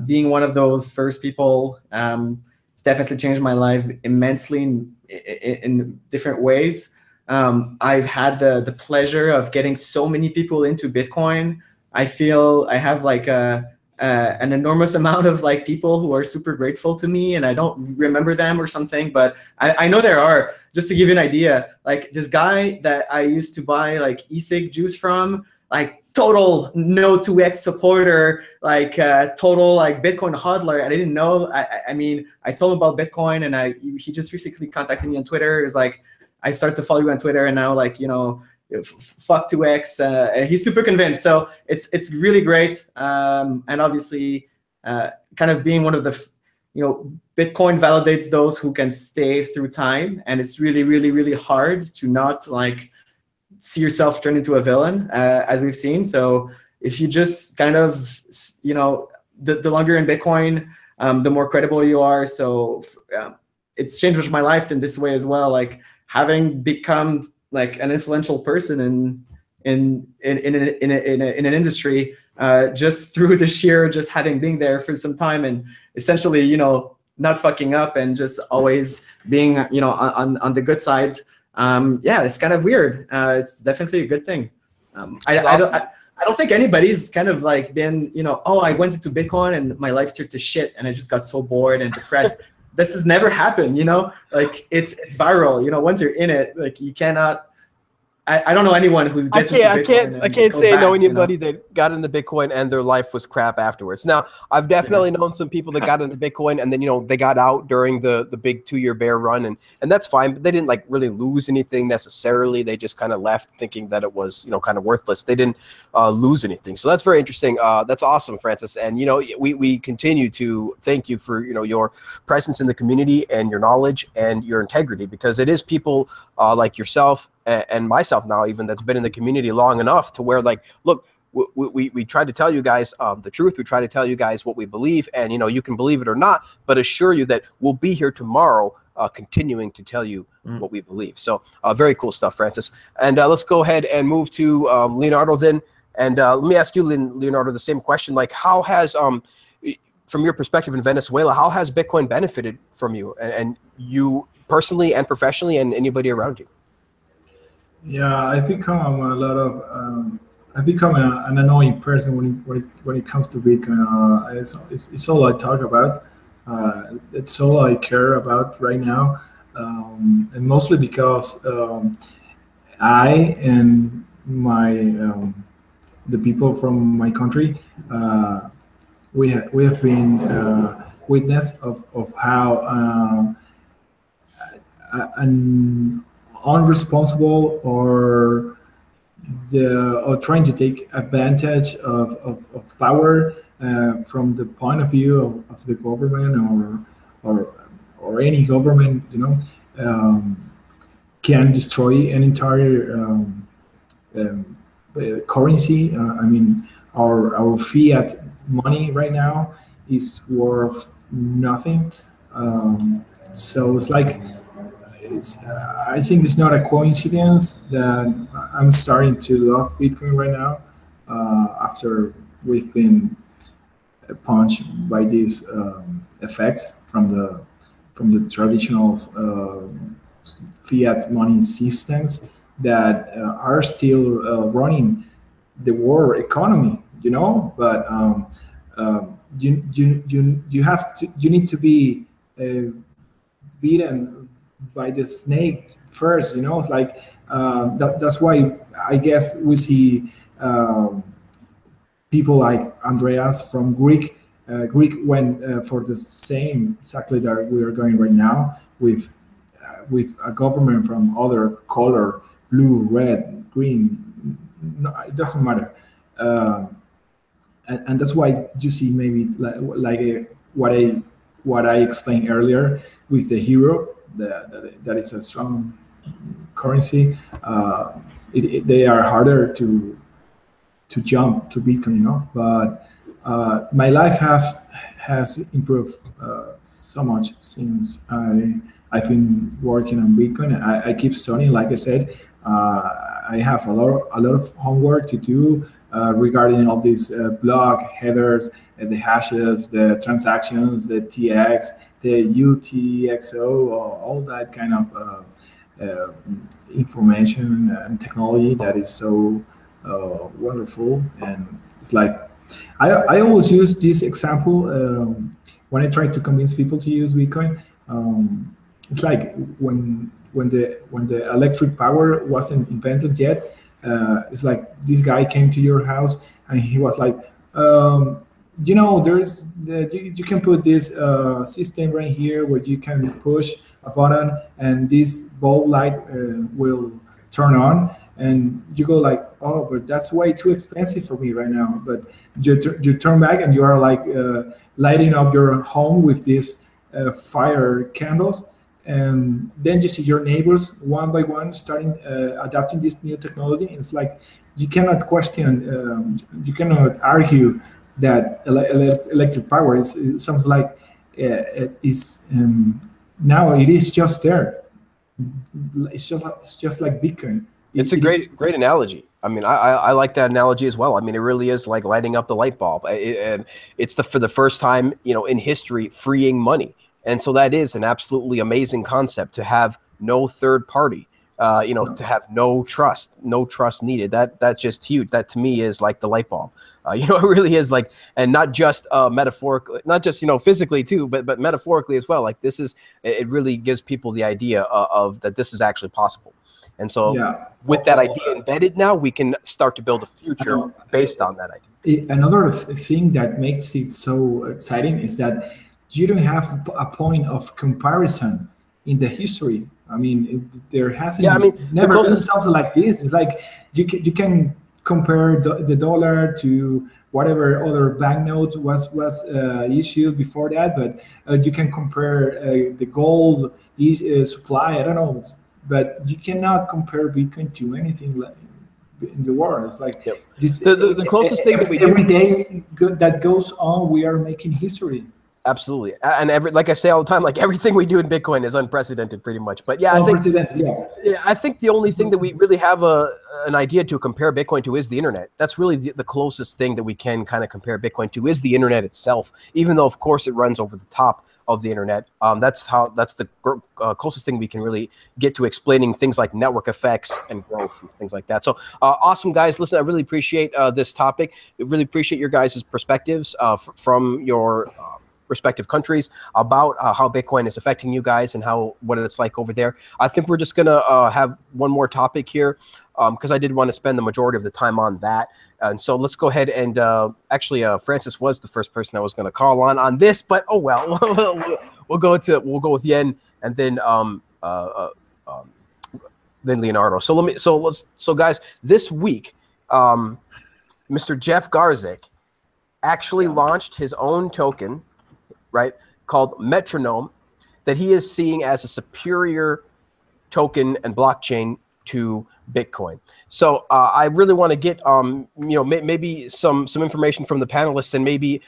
being one of those first people, it's definitely changed my life immensely in different ways. I've had the pleasure of getting so many people into Bitcoin. I feel I have like an enormous amount of like people who are super grateful to me, and I don't remember them or something, but I know there are. Just to give you an idea, like this guy that I used to buy like e-cig juice from, like total no 2x supporter, like total like Bitcoin hodler. I didn't know. I mean, I told him about Bitcoin, and he just recently contacted me on Twitter. It's like, I started to follow you on Twitter, and now like fuck 2x. He's super convinced, so it's really great. And obviously, kind of being one of the Bitcoin validates those who can stay through time, and it's really, really, really hard to not like see yourself turn into a villain, as we've seen. So if you just kind of the longer in Bitcoin, the more credible you are. So it's changed my life in this way as well, like having become like an influential person in an industry, just through the sheer just having been there for some time and essentially not fucking up and just always being on the good side. It's kind of weird. It's definitely a good thing. I don't think anybody's kind of like been I went into Bitcoin and my life turned to shit and I just got so bored and depressed. This has never happened, like it's viral. Once you're in it, like you cannot. I don't know anyone who's gets into Bitcoin. I can't say I know anybody that got into Bitcoin and their life was crap afterwards. Now, I've definitely known some people that got into Bitcoin and then they got out during the big 2-year bear run, and that's fine. But they didn't like really lose anything necessarily. They just kind of left thinking that it was kind of worthless. They didn't lose anything. So that's very interesting. That's awesome, Francis. And we continue to thank you for your presence in the community and your knowledge and your integrity, because it is people like yourself and myself now even that's been in the community long enough to where, like, look, we try to tell you guys the truth. We try to tell you guys what we believe, and you can believe it or not, but assure you that we'll be here tomorrow continuing to tell you what we believe. So very cool stuff, Francis. And let's go ahead and move to Leonardo then. And let me ask you, Leonardo, the same question. Like, how has from your perspective in Venezuela, how has Bitcoin benefited from you and you personally and professionally and anybody around you? Yeah, I think I'm a lot of. I think I'm an annoying person when it comes to Bitcoin. It's all I talk about. It's all I care about right now, and mostly because I and my the people from my country, we have been witness of how an unresponsible or trying to take advantage of power from the point of view of the government or any government, can destroy an entire currency. I mean, our fiat money right now is worth nothing. So it's like, I think it's not a coincidence that I'm starting to love Bitcoin right now, after we've been punched by these effects from the traditional fiat money systems that are still running the world economy, But you need to be beaten by the snake first, It's like that's why I guess we see people like Andreas from Greek went for the same exactly that we are going right now with a government from other color, blue, red, green. No, it doesn't matter. And that's why you see maybe what I explained earlier with the euro, that is a strong currency. They are harder to jump to Bitcoin, But my life has improved so much since I've been working on Bitcoin. I keep studying, like I said. I have a lot of homework to do regarding all these block headers, the hashes, the transactions, the TX, the UTXO, all that kind of information and technology that is so wonderful. And it's like I always use this example when I try to convince people to use Bitcoin. It's like when the electric power wasn't invented yet. It's like this guy came to your house and he was like, you can put this system right here where you can push a button and this bulb light will turn on. And you go like, oh, but that's way too expensive for me right now. But you turn back and you are like lighting up your home with these fire candles. And then you see your neighbors one by one starting adapting this new technology. And it's like you cannot question, you cannot argue that electric power is something like now it is just there. It's just like Bitcoin. It's a great analogy. I mean, I like that analogy as well. I mean, it really is like lighting up the light bulb. And it's for the first time, in history, freeing money. And so that is an absolutely amazing concept, to have no third party, to have no trust needed. That's just huge. That to me is like the light bulb. It really is like, and not just metaphorically, not just, physically too, but metaphorically as well. Like it really gives people the idea of that this is actually possible. And so with that idea embedded now, we can start to build a future based on that idea. Another thing that makes it so exciting is that you don't have a point of comparison in the history. I mean, there hasn't never been something like this. It's like you can compare the dollar to whatever other banknote was issued before that, but you can compare the gold supply. I don't know. But you cannot compare Bitcoin to anything like in the world. It's like this. The closest thing that we every day that goes on, we are making history. Absolutely, and like I say all the time, like everything we do in Bitcoin is unprecedented, pretty much. But I think the only thing that we really have an idea to compare Bitcoin to is the internet. That's really the closest thing that we can kind of compare Bitcoin to is the internet itself. Even though, of course, it runs over the top of the internet. That's the closest thing we can really get to explaining things like network effects and growth and things like that. So awesome, guys. Listen, I really appreciate this topic. I really appreciate your guys' perspectives from your respective countries about how Bitcoin is affecting you guys and what it's like over there. I think we're just gonna have one more topic here because I did want to spend the majority of the time on that. And so let's go ahead and actually Francis was the first person I was going to call on this, but oh well, we'll go with Yen and then Leonardo. So guys, this week, Mr. Jeff Garzik actually launched his own token, right, called Metronome, that he is seeing as a superior token and blockchain to Bitcoin. So I really want to get maybe some information from the panelists, and maybe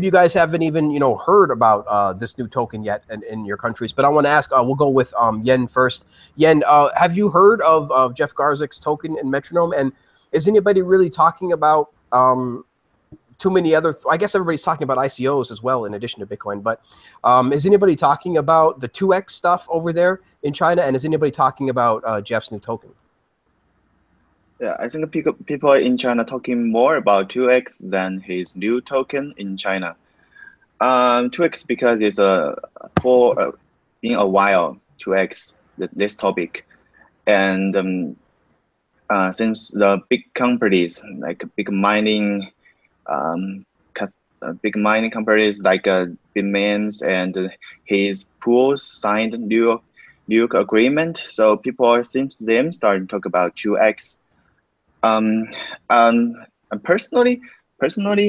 you guys haven't even heard about this new token yet in your countries. But I want to ask. We'll go with Yen first. Yen, have you heard of Jeff Garzik's token and Metronome? And is anybody really talking about too many other? I guess everybody's talking about ICOs as well in addition to Bitcoin. But is anybody talking about the 2x stuff over there in China? And is anybody talking about Jeff's new token? Yeah, I think people in China talking more about 2x than his new token in China. 2x because it's for in a while 2x this topic, and since the big companies like big mining companies like Bitmex and his pools signed new agreement, so people since them started to talk about 2x. And personally,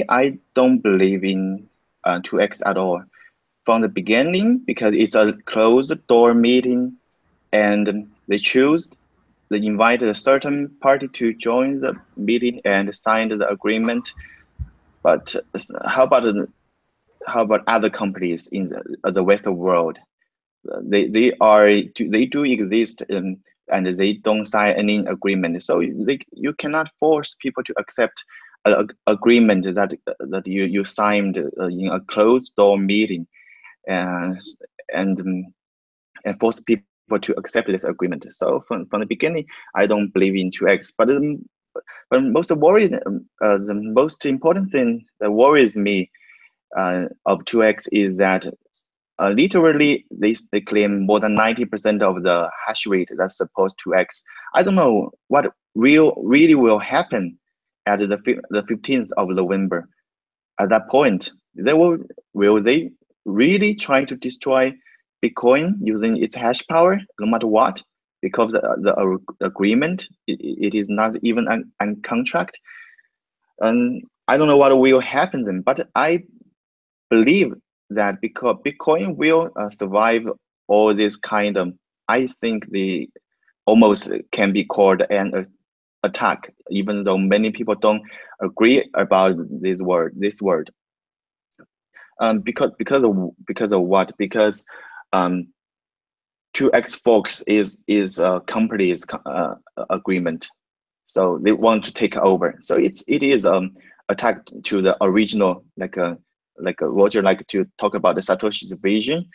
I don't believe in 2x at all from the beginning, because it's a closed door meeting, and they invited a certain party to join the meeting and signed the agreement. But how about other companies in the Western world? They do exist, and they don't sign any agreement. So you cannot force people to accept an agreement that you signed in a closed door meeting, and force people to accept this agreement. So from the beginning, I don't believe in 2x. But the most important thing that worries me of 2x is that literally they claim more than 90% of the hash rate that's supposed to 2x. I don't know what really will happen at the 15th of November. At that point, will they really try to destroy Bitcoin using its hash power no matter what? Because the agreement, it is not even a contract. And I don't know what will happen then, but I believe that because Bitcoin will survive all this kind of, I think the almost can be called an attack, even though many people don't agree about this word. Because of what? Because 2x Fox is a company's agreement, so they want to take over. So it is attack to the original, like Roger like to talk about the Satoshi's vision.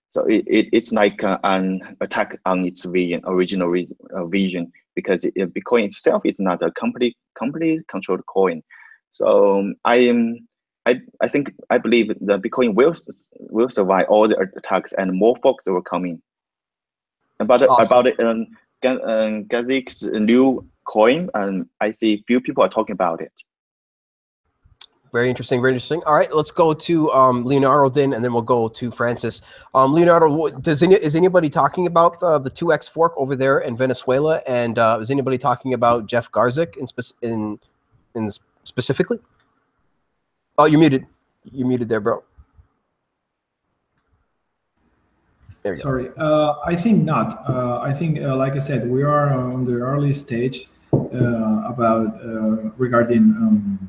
So it's like an attack on its original vision, because Bitcoin itself is not a company controlled coin. So I believe that Bitcoin will survive all the attacks, and more folks will come in. About it, Gazik's new coin, and I see few people are talking about it. Very interesting, very interesting. All right, let's go to Leonardo then, and then we'll go to Francis. Leonardo, is anybody talking about the 2x fork over there in Venezuela? And is anybody talking about Jeff Garzik in specifically? Oh, you're muted. You're muted there, bro. There you Sorry, I think not. I think, like I said, we are on the early stage regarding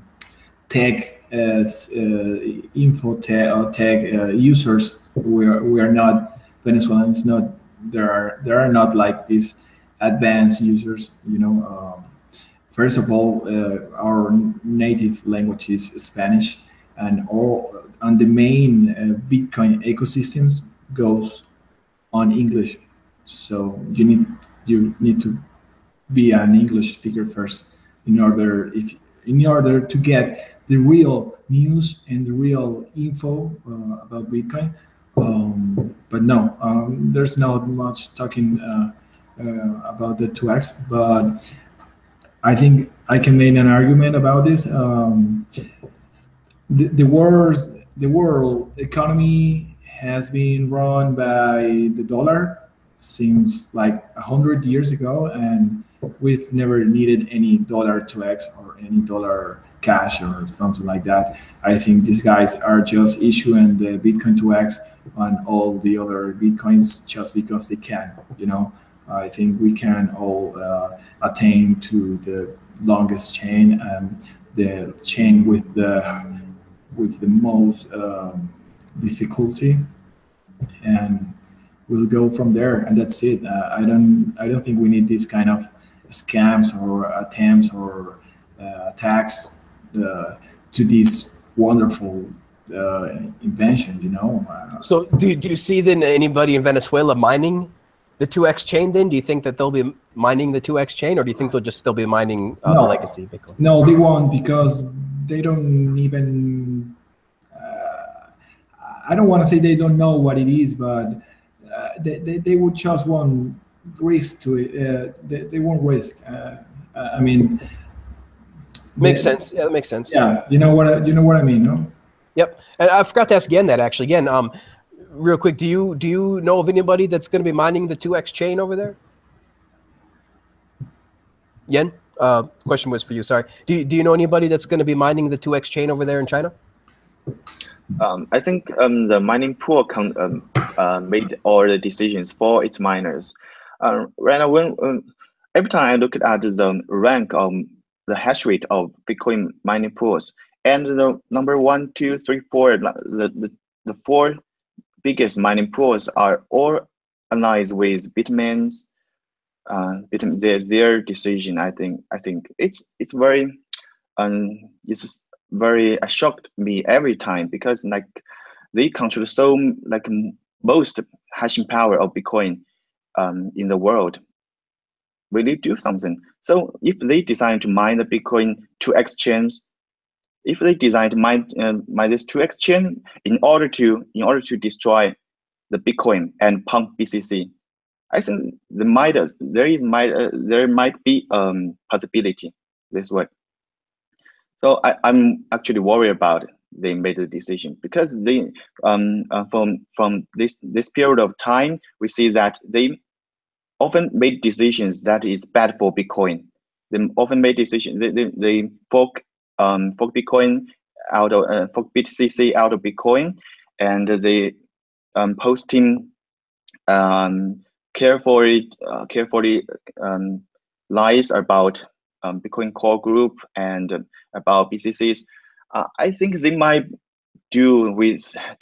tech as info tech or tech users. We are not Venezuelans. There are not like these advanced users. First of all, our native language is Spanish, and the main Bitcoin ecosystems goes on English. So you need to be an English speaker first in order to get the real news and the real info about Bitcoin. But no, there's not much talking about the 2x. But I think I can make an argument about this. The world economy has been run by the dollar since like 100 years ago, and we've never needed any dollar 2x or any dollar cash or something like that. I think these guys are just issuing the Bitcoin 2x on all the other Bitcoins just because they can, you know. I think we can all attain to the longest chain and the chain with the most difficulty, and we'll go from there. And that's it. I don't think we need this kind of scams or attempts or attacks to this wonderful invention. You know. So do you see then anybody in Venezuela mining the 2x chain then? Do you think that they'll be mining the 2x chain, or do you think they'll just still be mining the legacy Bitcoin? No, they won't, because they don't even. I don't want to say they don't know what it is, but they would just want risk to it. They won't risk. I mean, makes sense. Yeah, that makes sense. Yeah, you know what I mean, no? Yep. And I forgot to ask Yen that actually. Again, real quick, do you know of anybody that's going to be mining the 2x chain over there? Yen, question was for you. Sorry. Do you know anybody that's going to be mining the 2x chain over there in China? I think the mining pool made all the decisions for its miners. Right now, every time I look at the rank of the hash rate of Bitcoin mining pools, and the number 1, 2, 3, 4, the 4 biggest mining pools are all aligned with Bitmain's. Their decision. I think it's very it's very shocked me every time, because like they control so like most hashing power of Bitcoin in the world. Really do something. So if they decide to mine the Bitcoin 2x chains, if they decide to mine this 2x chain in order to destroy the Bitcoin and pump BCC, I think there might be possibility this way. So I'm actually worried about they made the decision, because they from this period of time, we see that they often made decisions that is bad for Bitcoin. They often made decisions. They fork Bitcoin out of fork BTC out of Bitcoin, and they posting carefully lies about Bitcoin core group and about BCCs. I think they might do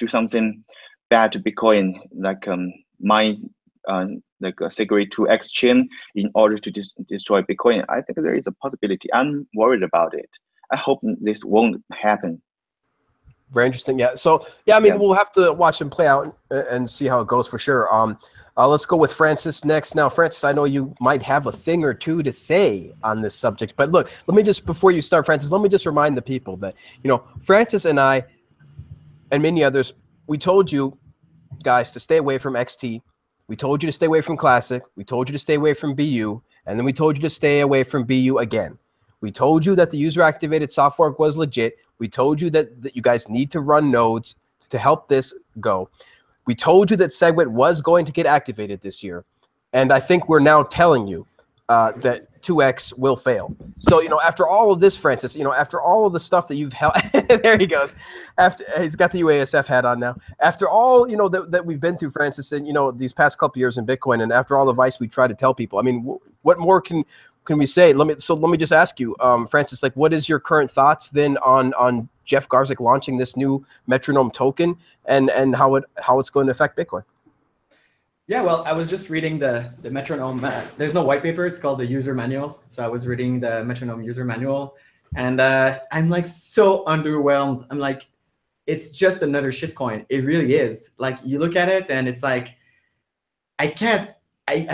something bad to Bitcoin, like mine like a secret 2x chain in order to destroy Bitcoin. I think there is a possibility. I'm worried about it. I hope this won't happen. Very interesting. Yeah. So yeah, I mean, we'll have to watch them play out and see how it goes for sure. Let's go with Francis next. Now, Francis, I know you might have a thing or two to say on this subject, but look, let me just, before you start, Francis, let me just remind the people that, you know, Francis and I and many others, we told you guys to stay away from XT. We told you to stay away from Classic. We told you to stay away from BU. And then we told you to stay away from BU again. We told you that the user-activated soft fork was legit. We told you that you guys need to run nodes to help this go. We told you that SegWit was going to get activated this year. And I think we're now telling you that 2x will fail. So, you know, after all of this, Francis, you know, after all of the stuff that you've held, there he goes. After he's got the UASF hat on now. After all, you know, that we've been through, Francis, and, you know, these past couple years in Bitcoin, and after all the advice we try to tell people, I mean, what more can we say? Let me just ask you, Francis, like, what is your current thoughts then on Jeff Garzik launching this new metronome token and how it's going to affect Bitcoin? Yeah, well, I was just reading the metronome. There's no white paper. It's called the user manual. So I was reading the metronome user manual, and I'm like so underwhelmed. I'm like, it's just another shitcoin. It really is. Like, you look at it and it's like, I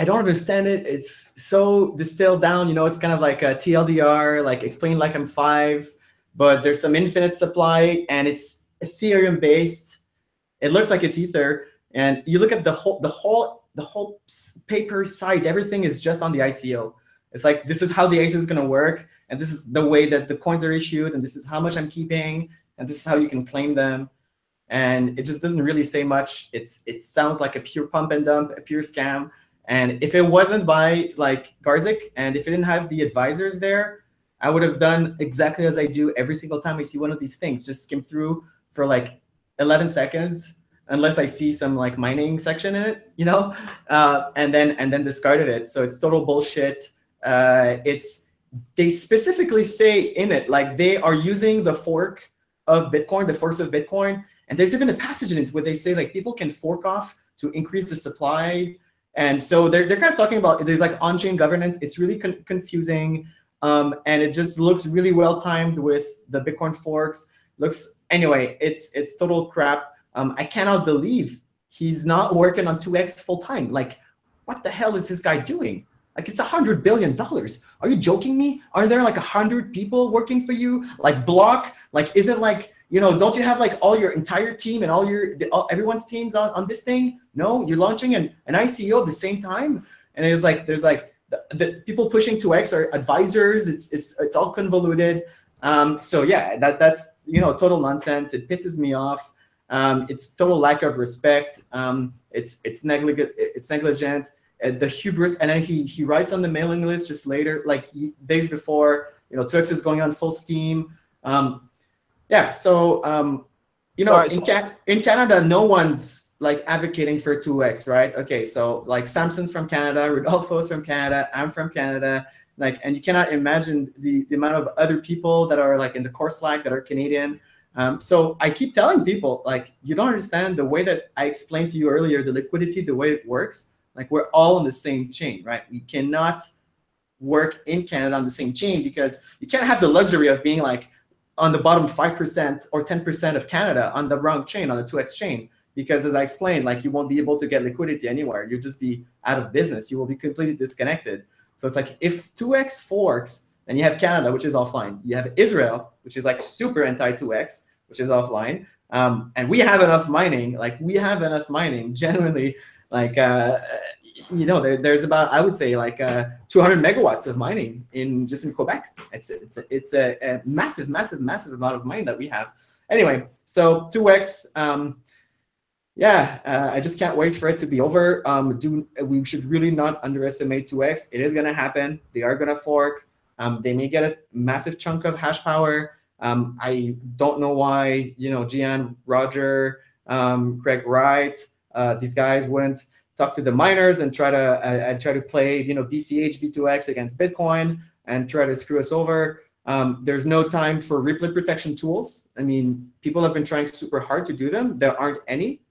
don't understand it. It's so distilled down. You know, it's kind of like a TLDR, like explain like I'm 5, but there's some infinite supply and it's Ethereum based. It looks like it's Ether. And you look at the whole paper site, everything is just on the ICO. It's like, this is how the ICO is going to work, and this is the way that the coins are issued, and this is how much I'm keeping, and this is how you can claim them. And it just doesn't really say much. It sounds like a pure pump and dump, a pure scam. And if it wasn't by like Garzik, and if it didn't have the advisors there, I would have done exactly as I do every single time I see one of these things. Just skim through for like 11 seconds, unless I see some like mining section in it, you know, and then discarded it. So it's total bullshit. They specifically say in it, like they are using the fork of Bitcoin, the forks of Bitcoin. And there's even a passage in it where they say like people can fork off to increase the supply. And so they're kind of talking about, there's like on-chain governance. It's really confusing. And it just looks really well timed with the Bitcoin forks. Anyway, it's total crap. I cannot believe he's not working on 2x full time. Like, what the hell is this guy doing? Like, it's $100 billion. Are you joking me? Are there like 100 people working for you? Like Block, like isn't like, you know, don't you have like all your entire team and everyone's teams on this thing? No, you're launching an ICO at the same time. And it's like, there's like the people pushing 2x are advisors. It's all convoluted. So yeah, that's, you know, total nonsense. It pisses me off. It's total lack of respect. It's negligent. The hubris, and then he writes on the mailing list just later, like days before, you know, 2x is going on full steam. Yeah, so you know, right, in Canada, no one's like advocating for 2x, right? Okay, so like Samson's from Canada, Rodolfo's from Canada, I'm from Canada, like, and you cannot imagine the amount of other people that are like in the core Slack that are Canadian. So I keep telling people, like, you don't understand the way that I explained to you earlier, the liquidity, the way it works. Like, we're all on the same chain, right? We cannot work in Canada on the same chain because you can't have the luxury of being like on the bottom 5% or 10% of Canada on the wrong chain, on the 2x chain. Because as I explained, like, you won't be able to get liquidity anywhere. You'll just be out of business. You will be completely disconnected. So it's like, if 2x forks, then you have Canada, which is offline. You have Israel, which is like super anti-2x, which is offline. And we have enough mining. Like, we have enough mining, genuinely. Like, you know, there's about, I would say, like 200 megawatts of mining just in Quebec. It's a massive, massive, massive amount of mining that we have. Anyway, so 2x, yeah, I just can't wait for it to be over. We should really not underestimate 2x. It is going to happen. They are going to fork. They may get a massive chunk of hash power. I don't know why, you know, Gian, Roger, Craig Wright, these guys wouldn't talk to the miners and try to play, you know, BCH, B2X against Bitcoin and try to screw us over. There's no time for replay protection tools. I mean, people have been trying super hard to do them. There aren't any.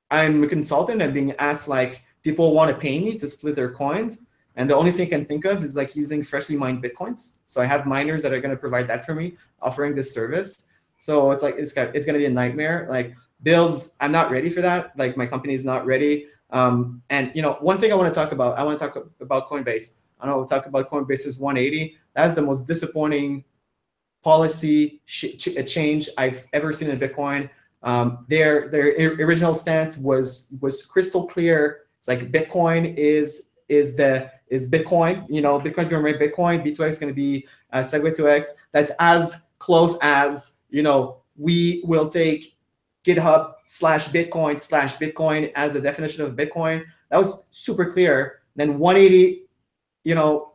I'm a consultant and being asked, like, people want to pay me to split their coins. And the only thing I can think of is like using freshly mined Bitcoins. So I have miners that are going to provide that for me, offering this service. So it's like, it's going to be a nightmare. Like, bills, I'm not ready for that. Like, my company is not ready. And, you know, one thing I want to talk about Coinbase. I know we'll talk about Coinbase's 180. That's the most disappointing policy change I've ever seen in Bitcoin. Their original stance was crystal clear. It's like Bitcoin is Bitcoin. You know, Bitcoin's going to remain Bitcoin. B2X is going to be Segway 2X. That's as close as, you know, we will take GitHub/Bitcoin as a definition of Bitcoin. That was super clear. Then 180, you know,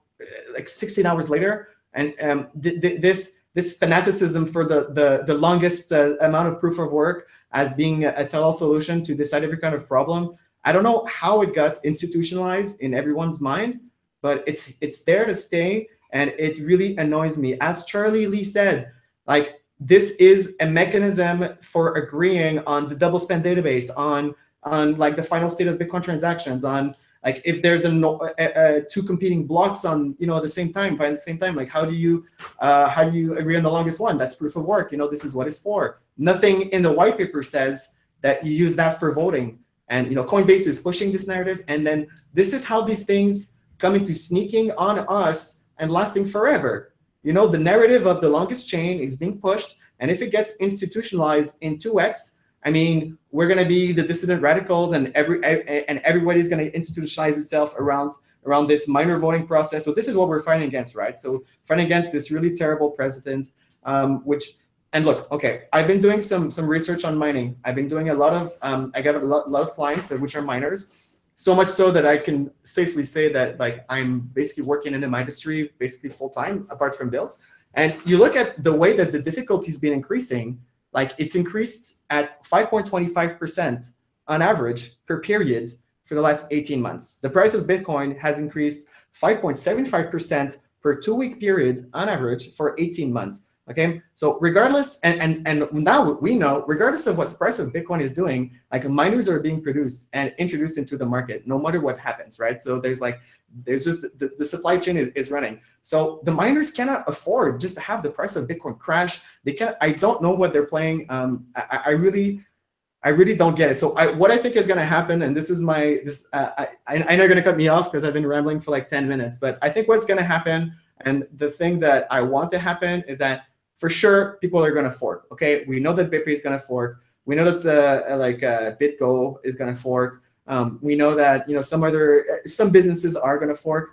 like 16 hours later, and this fanaticism for the longest amount of proof of work as being a tell-all solution to decide every kind of problem. I don't know how it got institutionalized in everyone's mind, but it's there to stay, and it really annoys me. As Charlie Lee said, like, this is a mechanism for agreeing on the double spend database, on like the final state of Bitcoin transactions, on like if there's two competing blocks on, you know, at the same time, like how do you agree on the longest one? That's proof of work. You know, this is what it's for. Nothing in the white paper says that you use that for voting. And, you know, Coinbase is pushing this narrative, and then this is how these things come into sneaking on us and lasting forever. You know, the narrative of the longest chain is being pushed, and if it gets institutionalized in 2x, I mean, we're going to be the dissident radicals, and everybody's going to institutionalize itself around this minor voting process. So this is what we're fighting against, right? So fighting against this really terrible precedent, and look, okay, I've been doing some research on mining. I've been doing a lot of, I got a lot of clients which are miners, So much so that I can safely say that like I'm basically working in the industry basically full time apart from bills. And you look at the way that the difficulty's been increasing, like it's increased at 5.25% on average per period for the last 18 months. The price of Bitcoin has increased 5.75% per 2-week period on average for 18 months. Okay, so regardless, and now we know, regardless of what the price of Bitcoin is doing, like miners are being produced and introduced into the market, no matter what happens, right? So there's just the supply chain is running. So the miners cannot afford just to have the price of Bitcoin crash. They can't. I don't know what they're playing. I really don't get it. So what I think is going to happen, and this is I know you're going to cut me off because I've been rambling for like 10 minutes, but I think what's going to happen, and the thing that I want to happen is that for sure people are going to fork. Okay, we know that BitPay is going to fork. We know that BitGo is going to fork. We know that some businesses are going to fork.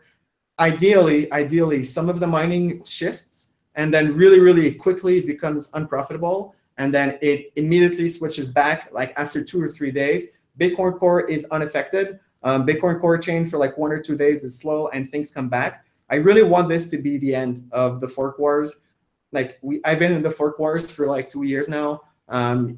Ideally, some of the mining shifts, and then really quickly it becomes unprofitable, and then it immediately switches back like after 2 or 3 days. Bitcoin Core is unaffected. Bitcoin Core chain for like 1 or 2 days is slow, and things come back. I really want this to be the end of the fork wars. Like I've been in the fork wars for like 2 years now.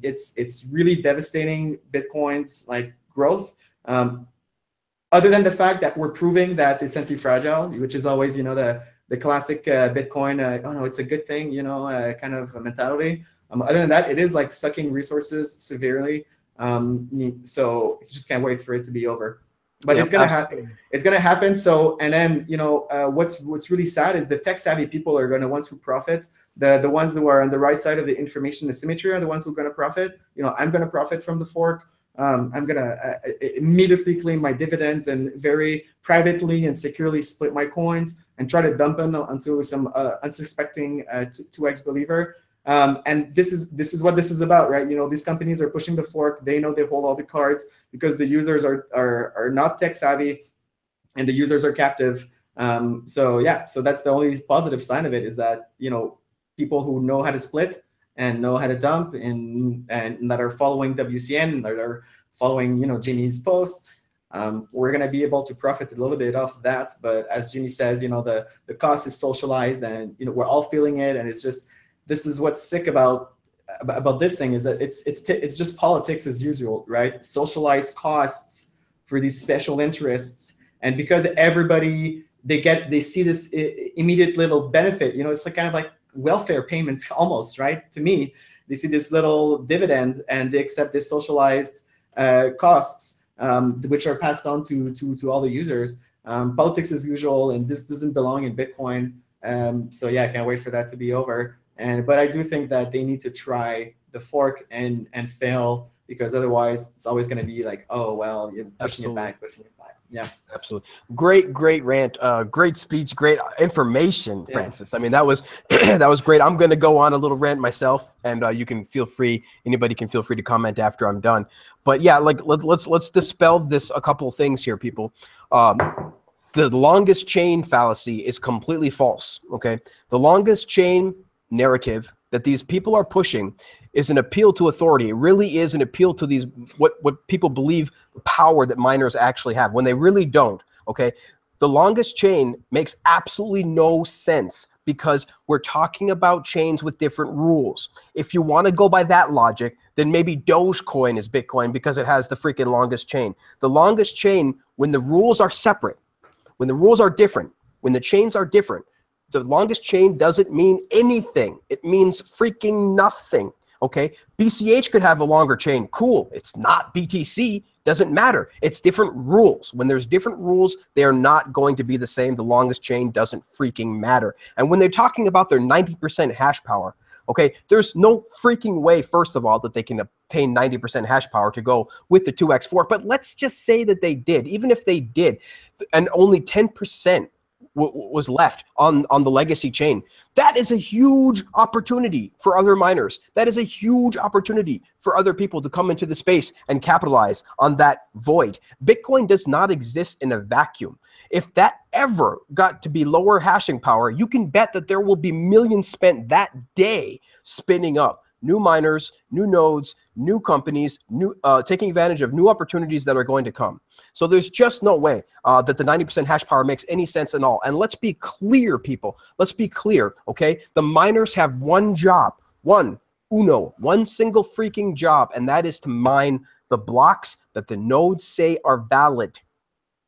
It's really devastating Bitcoin's like growth. Other than the fact that we're proving that it's anti-fragile, which is always the classic Bitcoin, oh no, it's a good thing, kind of a mentality. Other than that, it is like sucking resources severely. So you just can't wait for it to be over. But it's gonna happen. It's gonna happen. So, and then what's really sad is the tech savvy people are the ones who profit. The ones who are on the right side of the information asymmetry are the ones who are gonna profit. I'm gonna profit from the fork. I'm gonna immediately claim my dividends and very privately and securely split my coins and try to dump them onto some unsuspecting 2x believer. And this is what this is about, right? These companies are pushing the fork. They know they hold all the cards because the users are not tech savvy, and the users are captive. So that's the only positive sign of it, is that people who know how to split and know how to dump and that are following WCN, that are following Jimmy's posts, we're going to be able to profit a little bit off of that. But as Jimmy says, the cost is socialized, and we're all feeling it. And it's just, this is what's sick about this thing, is that it's just politics as usual, right? Socialized costs for these special interests, and because everybody they see this immediate little benefit, it's like kind of like welfare payments almost, right? To me, they see this little dividend and they accept this socialized costs, which are passed on to all the users. Politics as usual, and this doesn't belong in Bitcoin. So I can't wait for that to be over. But I do think that they need to try the fork and fail, because otherwise it's always going to be like, oh well, you're pushing it back. Yeah, absolutely. Great rant, great speech, great information, Francis. I mean, that was that was great. I'm going to go on a little rant myself, and you can feel free. Anybody can feel free to comment after I'm done. But yeah, like let's dispel this a couple of things here, people. The longest chain fallacy is completely false. Okay, the longest chain narrative that these people are pushing is an appeal to authority. It really is an appeal to these what people believe the power that miners actually have, when they really don't. Okay, the longest chain makes absolutely no sense, because we're talking about chains with different rules. If you want to go by that logic, then maybe Dogecoin is Bitcoin because it has the freaking longest chain. The longest chain, when the rules are separate, when the rules are different, when the chains are different, the longest chain doesn't mean anything. It means freaking nothing. Okay, BCH could have a longer chain. Cool. It's not BTC. Doesn't matter. It's different rules. When there's different rules, they are not going to be the same. The longest chain doesn't freaking matter. And when they're talking about their 90% hash power, okay, there's no freaking way, first of all, that they can obtain 90% hash power to go with the 2x fork. But let's just say that they did. Even if they did, and only 10% was left on the legacy chain, that is a huge opportunity for other miners. That is a huge opportunity for other people to come into the space and capitalize on that void. Bitcoin does not exist in a vacuum. If that ever got to be lower hashing power, you can bet that there will be millions spent that day spinning up new miners, new nodes, new companies, taking advantage of new opportunities that are going to come. So there's just no way that the 90% hash power makes any sense at all. And let's be clear, people. Let's be clear, okay? The miners have one job, one single freaking job, and that is to mine the blocks that the nodes say are valid.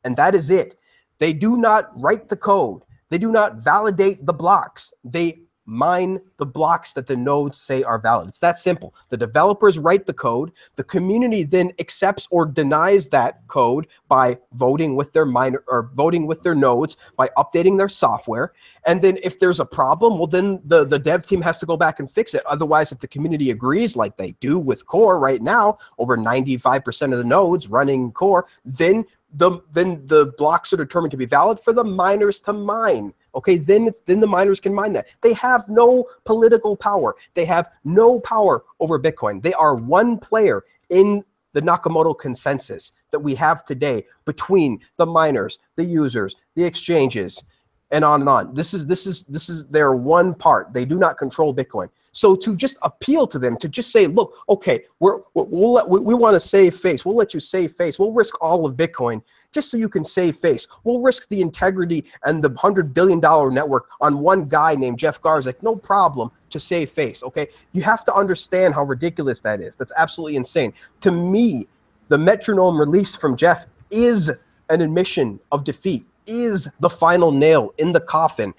And that is it. They do not write the code. They do not validate the blocks. They mine the blocks that the nodes say are valid. It's that simple. The developers write the code. The community then accepts or denies that code by voting with their miner or voting with their nodes, by updating their software. And then if there's a problem, well, then the dev team has to go back and fix it. Otherwise, if the community agrees, like they do with Core right now, over 95% of the nodes running Core, then the blocks are determined to be valid for the miners to mine. Okay, then the miners can mine that. They have no political power. They have no power over Bitcoin. They are one player in the Nakamoto consensus that we have today between the miners, the users, the exchanges, and on and on. This is their one part. They do not control Bitcoin. So to just appeal to them, to just say, look, okay, we want to save face. We'll let you save face. We'll risk all of Bitcoin just so you can save face. We'll risk the integrity and the $100 billion network on one guy named Jeff Garzik. No problem to save face, okay? You have to understand how ridiculous that is. That's absolutely insane. To me, the metronome release from Jeff is an admission of defeat, is the final nail in the coffin.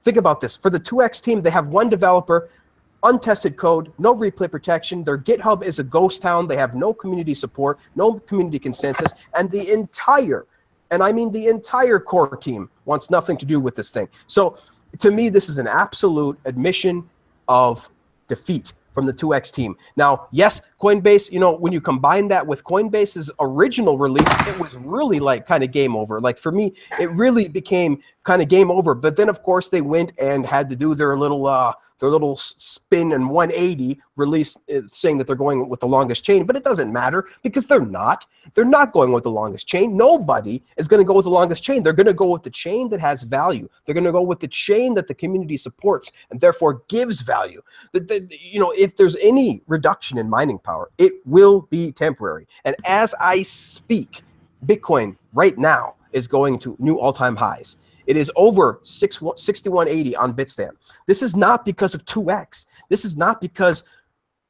Think about this. For the 2x team, they have one developer, untested code, no replay protection. Their GitHub is a ghost town. They have no community support, no community consensus, and the entire, and I mean the entire core team, wants nothing to do with this thing. So to me, this is an absolute admission of defeat from the 2x team. Now, yes, Coinbase, you know, when you combine that with Coinbase's original release, it was really like kind of game over. Like for me, it really became kind of game over. But then, of course, they went and had to do their little spin and 180 release, saying that they're going with the longest chain. But it doesn't matter because they're not. They're not going with the longest chain. Nobody is going to go with the longest chain. They're going to go with the chain that has value. They're going to go with the chain that the community supports and therefore gives value. You know, if there's any reduction in mining power, it will be temporary. And as I speak, Bitcoin right now is going to new all-time highs. It is over 6180 on Bitstamp. This is not because of 2x. This is not because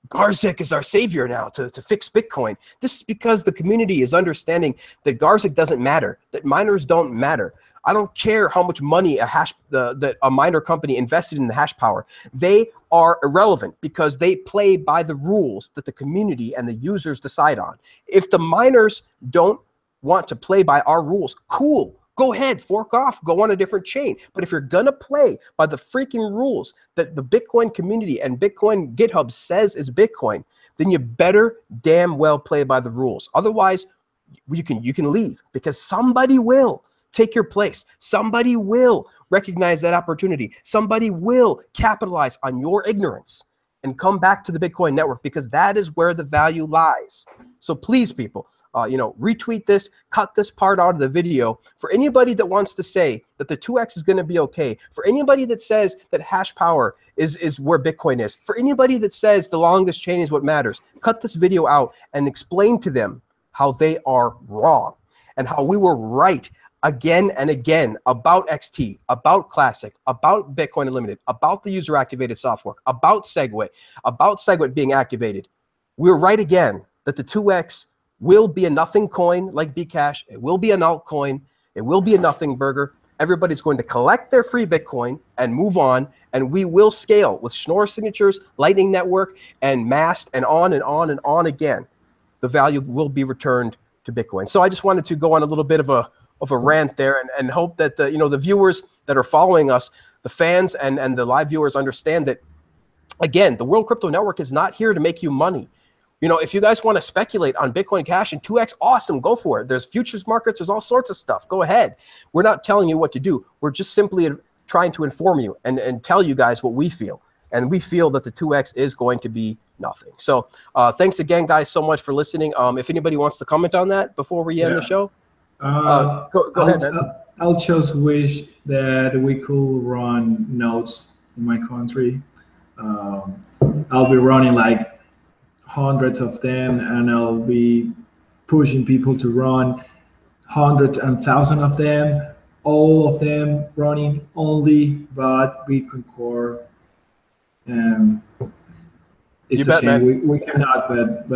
Garzik is our savior now to fix Bitcoin. This is because the community is understanding that Garzik doesn't matter, that miners don't matter. I don't care how much money that a miner company invested in the hash power. They are irrelevant because they play by the rules that the community and the users decide on. If the miners don't want to play by our rules, cool. Go ahead, fork off, go on a different chain. But if you're going to play by the freaking rules that the Bitcoin community and Bitcoin GitHub says is Bitcoin, then you better damn well play by the rules. Otherwise, you can leave because somebody will take your place. Somebody will recognize that opportunity. Somebody will capitalize on your ignorance and come back to the Bitcoin network because that is where the value lies. So please, people, retweet this, cut this part out of the video. For anybody that wants to say that the 2x is going to be okay, for anybody that says that hash power is where Bitcoin is, for anybody that says the longest chain is what matters, cut this video out and explain to them how they are wrong and how we were right again and again about XT, about Classic, about Bitcoin Unlimited, about the user-activated software, about SegWit being activated. We're right again that the 2x will be a nothing coin like Bcash. It will be an altcoin. It will be a nothing burger. Everybody's going to collect their free Bitcoin and move on, and we will scale with Schnorr signatures, Lightning Network, and Mast, and on and on and on again. The value will be returned to Bitcoin. So I just wanted to go on a little bit of a rant there and hope that the viewers that are following us, the fans and the live viewers understand that, again, the World Crypto Network is not here to make you money. You know, if you guys want to speculate on Bitcoin Cash and 2x, awesome, go for it. There's futures markets, there's all sorts of stuff. Go ahead. We're not telling you what to do. We're just simply trying to inform you and tell you guys what we feel. And we feel that the 2x is going to be nothing. So thanks again, guys, so much for listening. If anybody wants to comment on that before we end the show. Go ahead, man. I'll just wish that we could run nodes in my country. I'll be running like hundreds of them, and I'll be pushing people to run hundreds and thousands of them, all of them running only but Bitcoin Core. It's You a bet, shame man. we cannot, but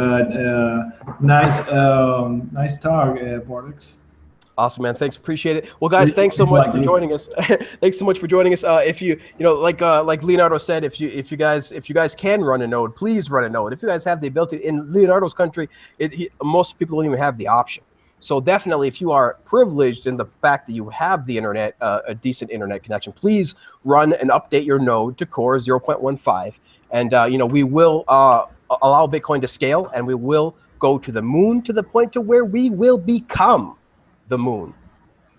nice talk, Bordex. Awesome, man. Thanks. Appreciate it. Well, guys, thanks so much for joining us. Thanks so much for joining us. If you know, like Leonardo said, if you guys can run a node, please run a node. If you guys have the ability, in Leonardo's country, most people don't even have the option. So definitely, if you are privileged in the fact that you have the internet, a decent internet connection, please run and update your node to Core 0.15. And we will allow Bitcoin to scale, and we will go to the moon, to the point to where we will become the moon,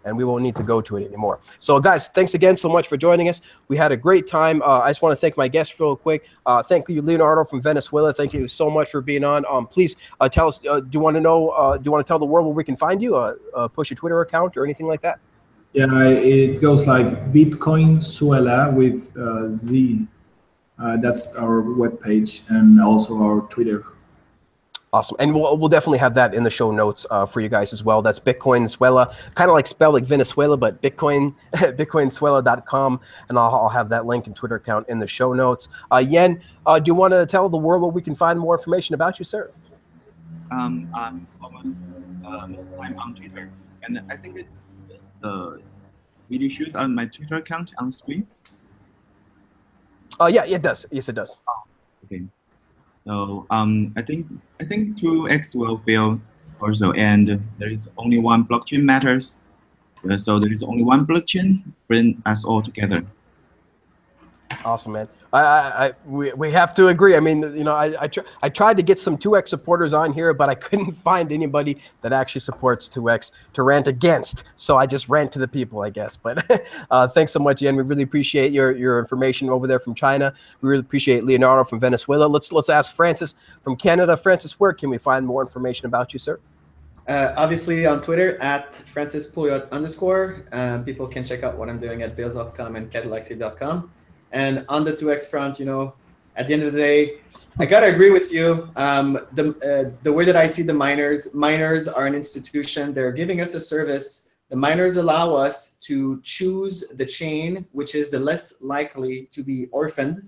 and we won't need to go to it anymore. So guys, thanks again so much for joining us. We had a great time. I just want to thank my guests real quick. Thank you, Leonardo from Venezuela. Thank you so much for being on. Please tell us, do you want to tell the world where we can find you? Push your Twitter account or anything like that? Yeah, it goes like Bitcoinzuela with Z. That's our webpage and also our Twitter. Awesome. And we'll definitely have that in the show notes for you guys as well. That's Bitcoinzuela, kind of like spelled like Venezuela, but Bitcoin, Bitcoinzuela.com. And I'll have that link and Twitter account in the show notes. Yen, do you want to tell the world where we can find more information about you, sir? I'm almost I'm on Twitter, and I think the video shows on my Twitter account on screen. Yeah, it does. Yes, it does. Okay. So I think 2x will fail also, and there is only one blockchain matters. So there is only one blockchain bring us all together. Awesome, man. We have to agree. I mean, I tried to get some 2x supporters on here, but I couldn't find anybody that actually supports 2x to rant against. So I just rant to the people, I guess. But thanks so much, Ian. We really appreciate your information over there from China. We really appreciate Leonardo from Venezuela. Let's ask Francis from Canada. Francis, where can we find more information about you, sir? Obviously on Twitter at @FrancisPouliot_. People can check out what I'm doing at Bales.com and Cadillac.com. And on the 2x front, at the end of the day, I gotta agree with you. The way that I see the miners are an institution. They're giving us a service. The miners allow us to choose the chain, which is the less likely to be orphaned,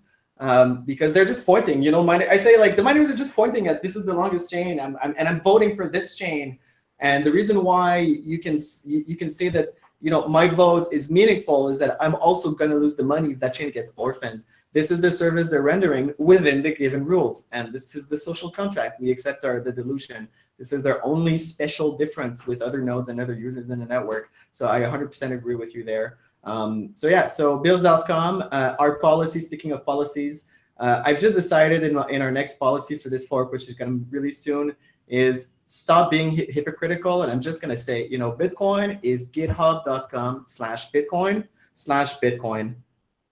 because they're just pointing. I say like the miners are just pointing at this is the longest chain, and I'm voting for this chain. And the reason why you can say that my vote is meaningful is that I'm also going to lose the money if that chain gets orphaned. This is the service they're rendering within the given rules, and this is the social contract. We accept the dilution. This is their only special difference with other nodes and other users in the network. So I 100% agree with you there. So Bills.com, our policy, speaking of policies, I've just decided in our next policy for this fork, which is going to really soon, is stop being hypocritical. And I'm just going to say, Bitcoin is github.com/Bitcoin/Bitcoin.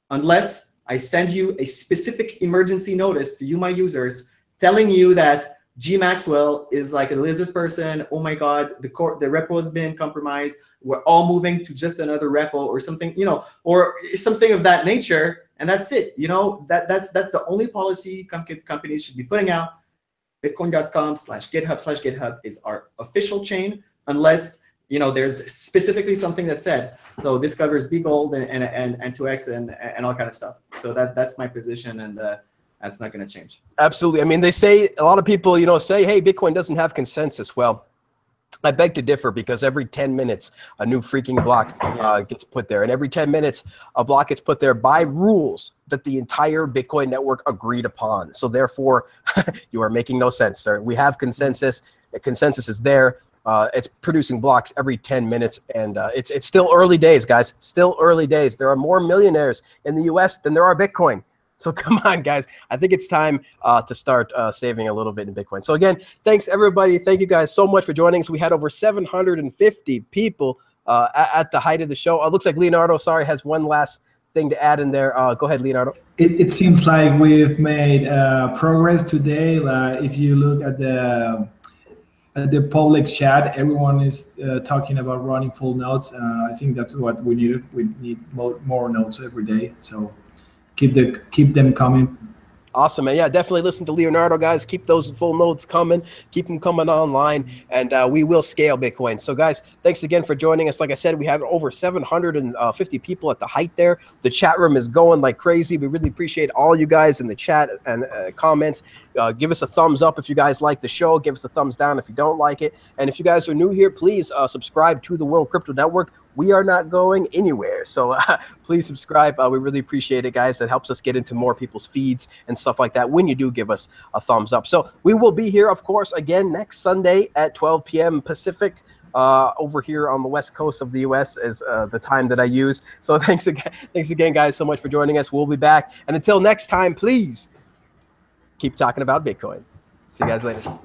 Unless I send you a specific emergency notice to you, my users, telling you that G Maxwell is like a lizard person. Oh my God, the repo has been compromised. We're all moving to just another repo or something, or something of that nature. And that's it. That's the only policy companies should be putting out. Bitcoin.com/GitHub/GitHub is our official chain, unless there's specifically something that said, so this covers B-Gold and 2x and all kind of stuff. So that's my position, and that's not going to change. Absolutely. I mean, they say, a lot of people, say, hey, Bitcoin doesn't have consensus. Well, I beg to differ, because every 10 minutes, a new freaking block gets put there. And every 10 minutes, a block gets put there by rules that the entire Bitcoin network agreed upon. So therefore, you are making no sense, sir. We have consensus. The consensus is there. It's producing blocks every 10 minutes. And it's still early days, guys. Still early days. There are more millionaires in the US than there are Bitcoin. So come on, guys. I think it's time to start saving a little bit in Bitcoin. So again, thanks, everybody. Thank you guys so much for joining us. We had over 750 people at the height of the show. It looks like Leonardo, has one last thing to add in there. Go ahead, Leonardo. It seems like we've made progress today. If you look at the public chat, everyone is talking about running full nodes. I think that's what we needed. We need more nodes every day. So keep them coming. Awesome, man. Yeah, definitely listen to Leonardo, guys. Keep those full notes coming. Keep them coming online, and we will scale Bitcoin. So, guys, thanks again for joining us. Like I said, we have over 750 people at the height there. The chat room is going like crazy. We really appreciate all you guys in the chat and comments. Give us a thumbs up if you guys like the show. Give us a thumbs down if you don't like it. And if you guys are new here, please subscribe to the World Crypto Network. We are not going anywhere. So please subscribe. We really appreciate it, guys. It helps us get into more people's feeds and stuff like that when you do give us a thumbs up. So we will be here, of course, again next Sunday at 12 p.m. Pacific. Over here on the west coast of the U.S. is the time that I use. So thanks again, guys, so much for joining us. We'll be back. And until next time, please keep talking about Bitcoin. See you guys later.